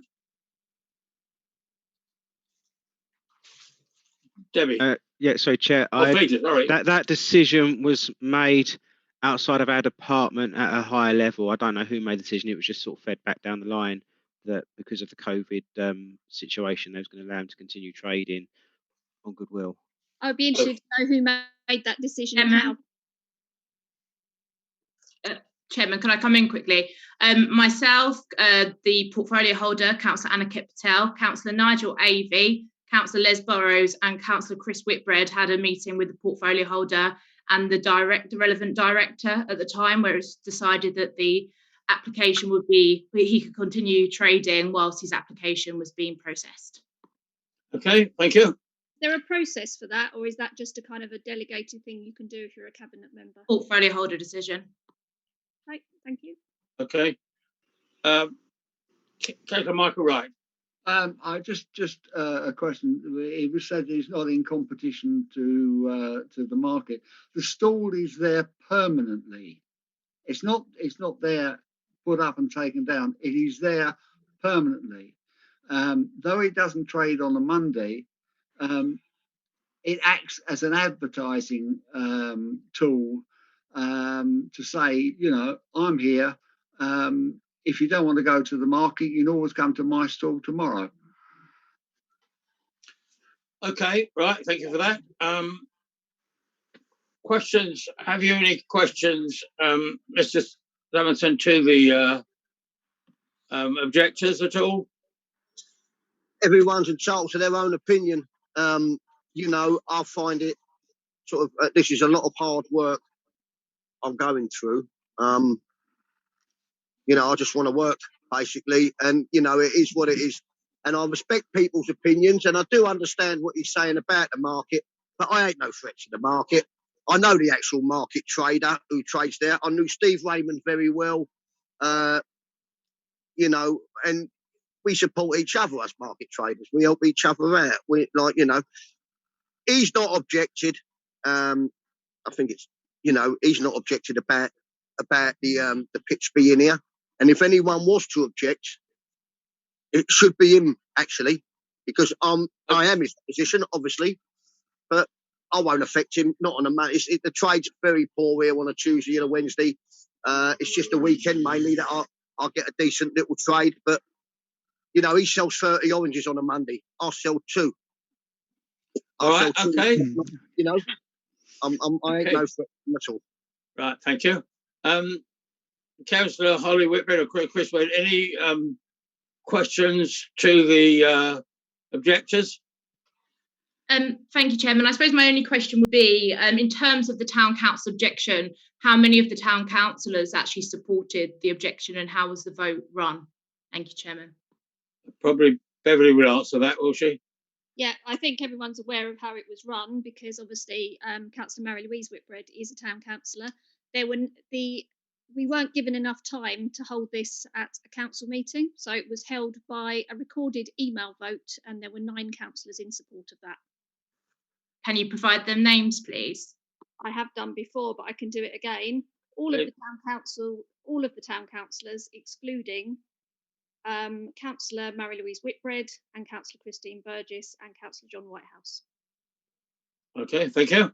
Debbie. Yeah, so Chair, Peter, sorry. That decision was made outside of our department at a higher level. I don't know who made the decision. It was just sort of fed back down the line that because of the COVID situation, they was going to allow him to continue trading on goodwill. I'd be interested to know who made that decision and how. Chairman, can I come in quickly? Myself, the portfolio holder, Councillor Aniket Patel, Councillor Nigel Avey, Councillor Les Burrows and Councillor Chris Whitbread had a meeting with the portfolio holder and the relevant director at the time, where it was decided that the application would be, he could continue trading whilst his application was being processed. Okay, thank you. Is there a process for that, or is that just a kind of a delegated thing you can do if you're a cabinet member? Portfolio holder decision. Right, thank you. Okay. Councillor Michael Wright. I just a question. It was said it's not in competition to the market. The stall is there permanently. It's not there put up and taken down. It is there permanently. Though it doesn't trade on a Monday, it acts as an advertising tool to say, I'm here. If you don't want to go to the market, you can always come to my stall tomorrow. Okay, right. Thank you for that. Questions? Have you any questions, Mr. Levinson, to the objectors at all? Everyone's entitled to their own opinion. I find it sort of, this is a lot of hard work I'm going through. I just want to work, basically, and it is what it is. And I respect people's opinions, and I do understand what he's saying about the market, but I ain't no threat to the market. I know the actual market trader who trades there. I knew Steve Raymond very well, and we support each other as market traders. We help each other out. He's not objected. I think it's, he's not objected about the pitch being here. And if anyone was to object, it should be him, actually, because I am his position, obviously, but I won't affect him. Not on a man. The trade's very poor here on a Tuesday and a Wednesday. It's just a weekend mainly that I'll get a decent little trade. But you know, he sells 30 oranges on a Monday. I'll sell 2. All right. Okay. You know, I ain't no threat at all. Right. Thank you. Councillor Holly Whitbread or Chris Wade, any questions to the objectors? Thank you, Chairman. I suppose my only question would be, in terms of the Town Council objection, how many of the Town Councillors actually supported the objection and how was the vote run? Thank you, Chairman. Probably Beverly will answer that, will she? Yeah, I think everyone's aware of how it was run because obviously Councillor Mary Louise Whitbread is a town councillor. We weren't given enough time to hold this at a council meeting, so it was held by a recorded email vote and there were 9 councillors in support of that. Can you provide them names, please? I have done before, but I can do it again. All of the town councillors, excluding Councillor Mary Louise Whitbread and Councillor Christine Burgess and Councillor John Whitehouse. Okay, thank you.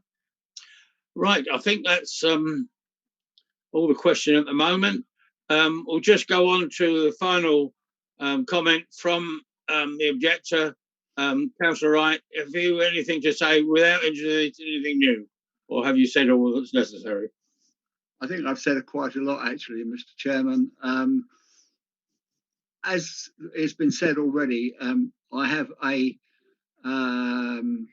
Right, I think that's all the question at the moment. We'll just go on to the final comment from the objector, Councillor Wright. Have you anything to say without introducing anything new, or have you said all that's necessary? I think I've said quite a lot, actually, Mr. Chairman. As it's been said already, I have a passion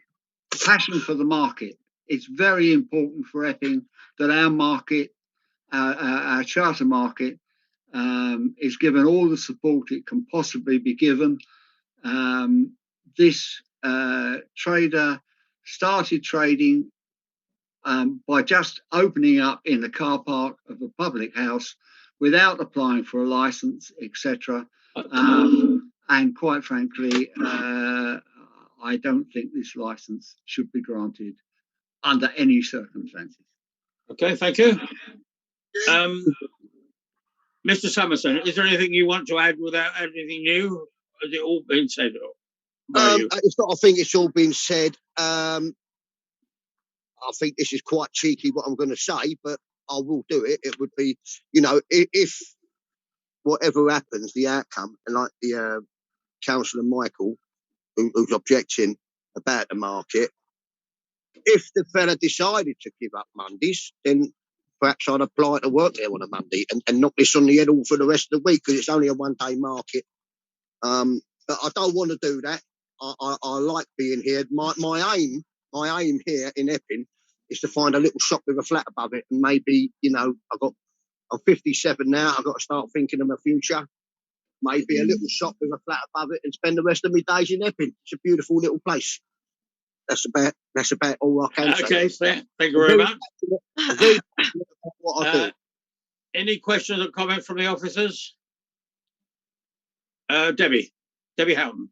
for the market. It's very important for Epping that our market, our charter market, is given all the support it can possibly be given. This trader started trading by just opening up in the car park of a public house without applying for a license, etc. And quite frankly, I don't think this license should be granted under any circumstances. Okay, thank you. Mr. Summerson, is there anything you want to add without anything new? Has it all been said by you? It's not. I think it's all been said. I think this is quite cheeky what I'm going to say, but I will do it. It would be, you know, if whatever happens, the outcome, and like the Councillor Michael, who's objecting about the market, if the fella decided to give up Mondays, then perhaps I'd apply to work there on a Monday and knock this on the head all for the rest of the week because it's only a one-day market. But I don't want to do that. I like being here. My aim here in Epping is to find a little shop with a flat above it, and maybe, you know, I'm 57 now. I've got to start thinking of my future. Maybe a little shop with a flat above it and spend the rest of my days in Epping. It's a beautiful little place. That's about all I can say. Okay, thank you very much. Very passionate about what I do. Any questions or comments from the officers? Debbie Houghton.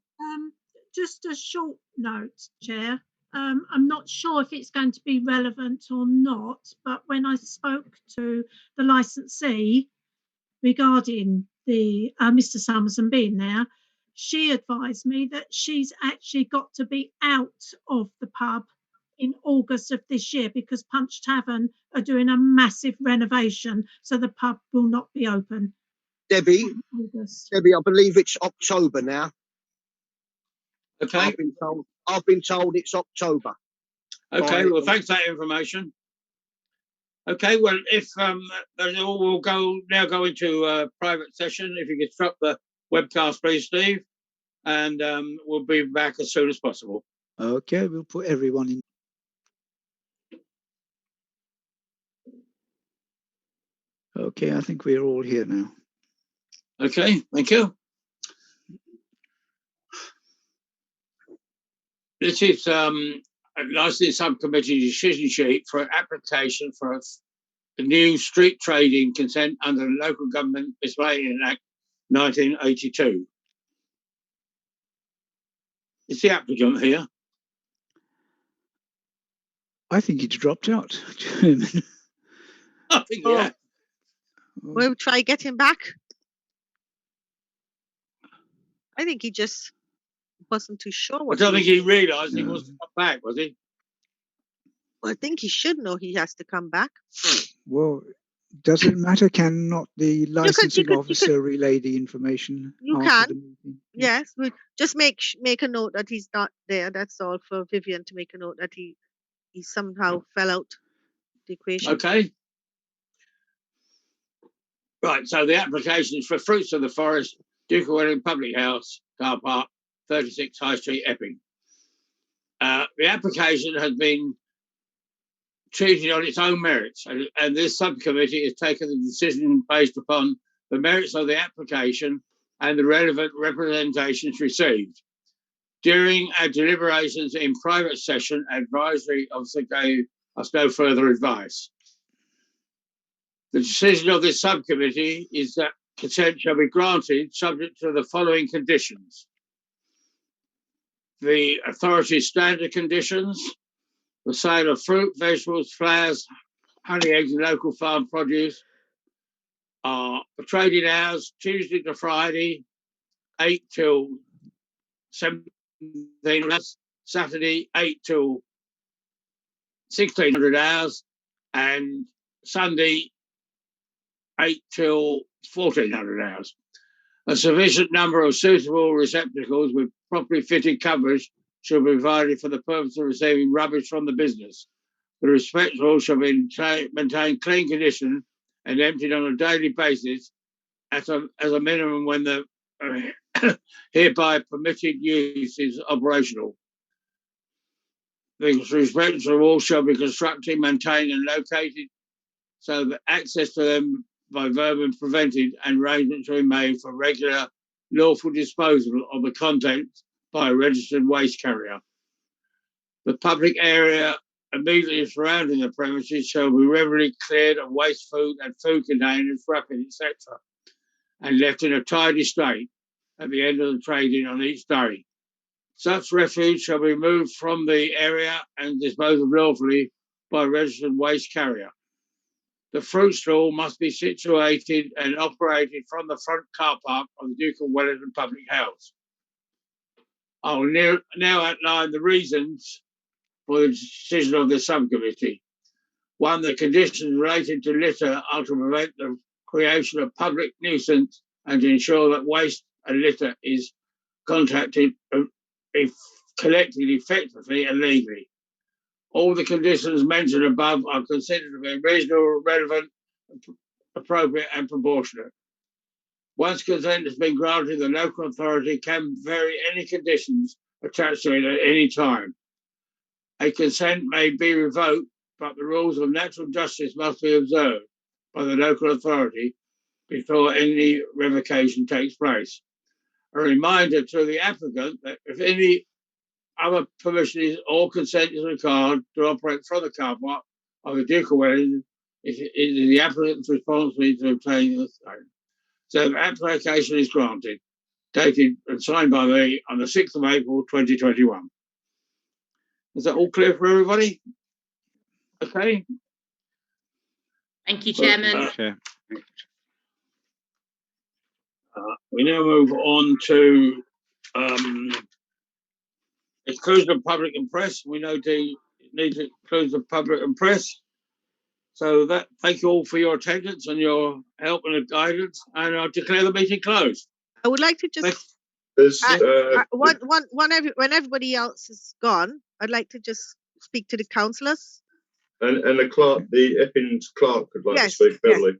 Just a short note, Chair. I'm not sure if it's going to be relevant or not, but when I spoke to the licensee regarding the Mr. Summerson being there, she advised me that she's actually got to be out of the pub in August of this year because Punch Tavern are doing a massive renovation, so the pub will not be open. Debbie, I believe it's October now. Okay. I've been told it's October. Okay, well, thanks for that information. Okay, well, if we'll now go into a private session. If you could stop the webcast, please, Steve, and we'll be back as soon as possible. Okay, we'll put everyone in. Okay, I think we're all here now. Okay, thank you. This is a licensing subcommittee decision sheet for an application for a new street trading consent under the Local Government Miscellaneous Act 1982. Is the applicant here? I think he's dropped out, Chairman. I think, yeah. We'll try get him back. I think he just wasn't too sure I what don't he think was he doing. realised he No. was to come back, was he? I think he should know he has to come back. Well, does it matter? Cannot the licensing you officer could, relay the information you after can. the meeting? Yes, we just make a note that he's not there. That's all, for Vivian to make a note that he somehow fell out the equation. Okay. Right, so the application is for Fruits of the Forest, Duke of Wellington Public House, Car Park, 36 High Street, Epping. The application has been treated on its own merits, and this subcommittee has taken the decision based upon the merits of the application and the relevant representations received. During our deliberations in private session, advisory officer gave us no further advice. The decision of this subcommittee is that consent shall be granted subject to the following conditions. The authority's standard conditions, the sale of fruit, vegetables, flowers, honey, eggs and local farm produce are the trading hours Tuesday to Friday, 8 till 17 hours, Saturday 8 till 1600 hours, and Sunday 8 till 1400 hours. A sufficient number of suitable receptacles with properly fitted coverage shall be provided for the purpose of receiving rubbish from the business. The receptacles shall be maintained clean condition and emptied on a daily basis as a minimum when the hereby permitted use is operational. The receptacles shall be constructed, maintained and located so that access to them by vermin prevented and arrangements are made for regular lawful disposal of the contents by a registered waste carrier. The public area immediately surrounding the premises shall be regularly cleared of waste food and food containers, wrapping, etc., and left in a tidy state at the end of the trading on each day. Such refuse shall be removed from the area and disposed of lawfully by a registered waste carrier. The fruit stall must be situated and operated from the front car park of the Duke of Wellington Public House. I will now outline the reasons for the decision of the subcommittee. One, the conditions related to litter are to prevent the creation of public nuisance and to ensure that waste and litter is collected effectively and legally. All the conditions mentioned above are considered to be reasonable, relevant, appropriate and proportionate. Once consent has been granted, the local authority can vary any conditions attached to it at any time. A consent may be revoked, but the rules of natural justice must be observed by the local authority before any revocation takes place. A reminder to the applicant that if any other permission is or consent is required to operate from the car park of the Duke of Wellington, it is the applicant's responsibility to obtain the same. So the application is granted, dated and signed by me on the 6th of April 2021. Is that all clear for everybody? Okay. Thank you, Chairman. We now move on to exclusion of public and press. We know to need to exclude the public and press. So that, thank you all for your attendance and your help and guidance, and I'll declare the meeting closed. I would like to just when everybody else is gone, I'd like to just speak to the councillors. And the clerk, the Epping clerk, would like to speak, Beverly.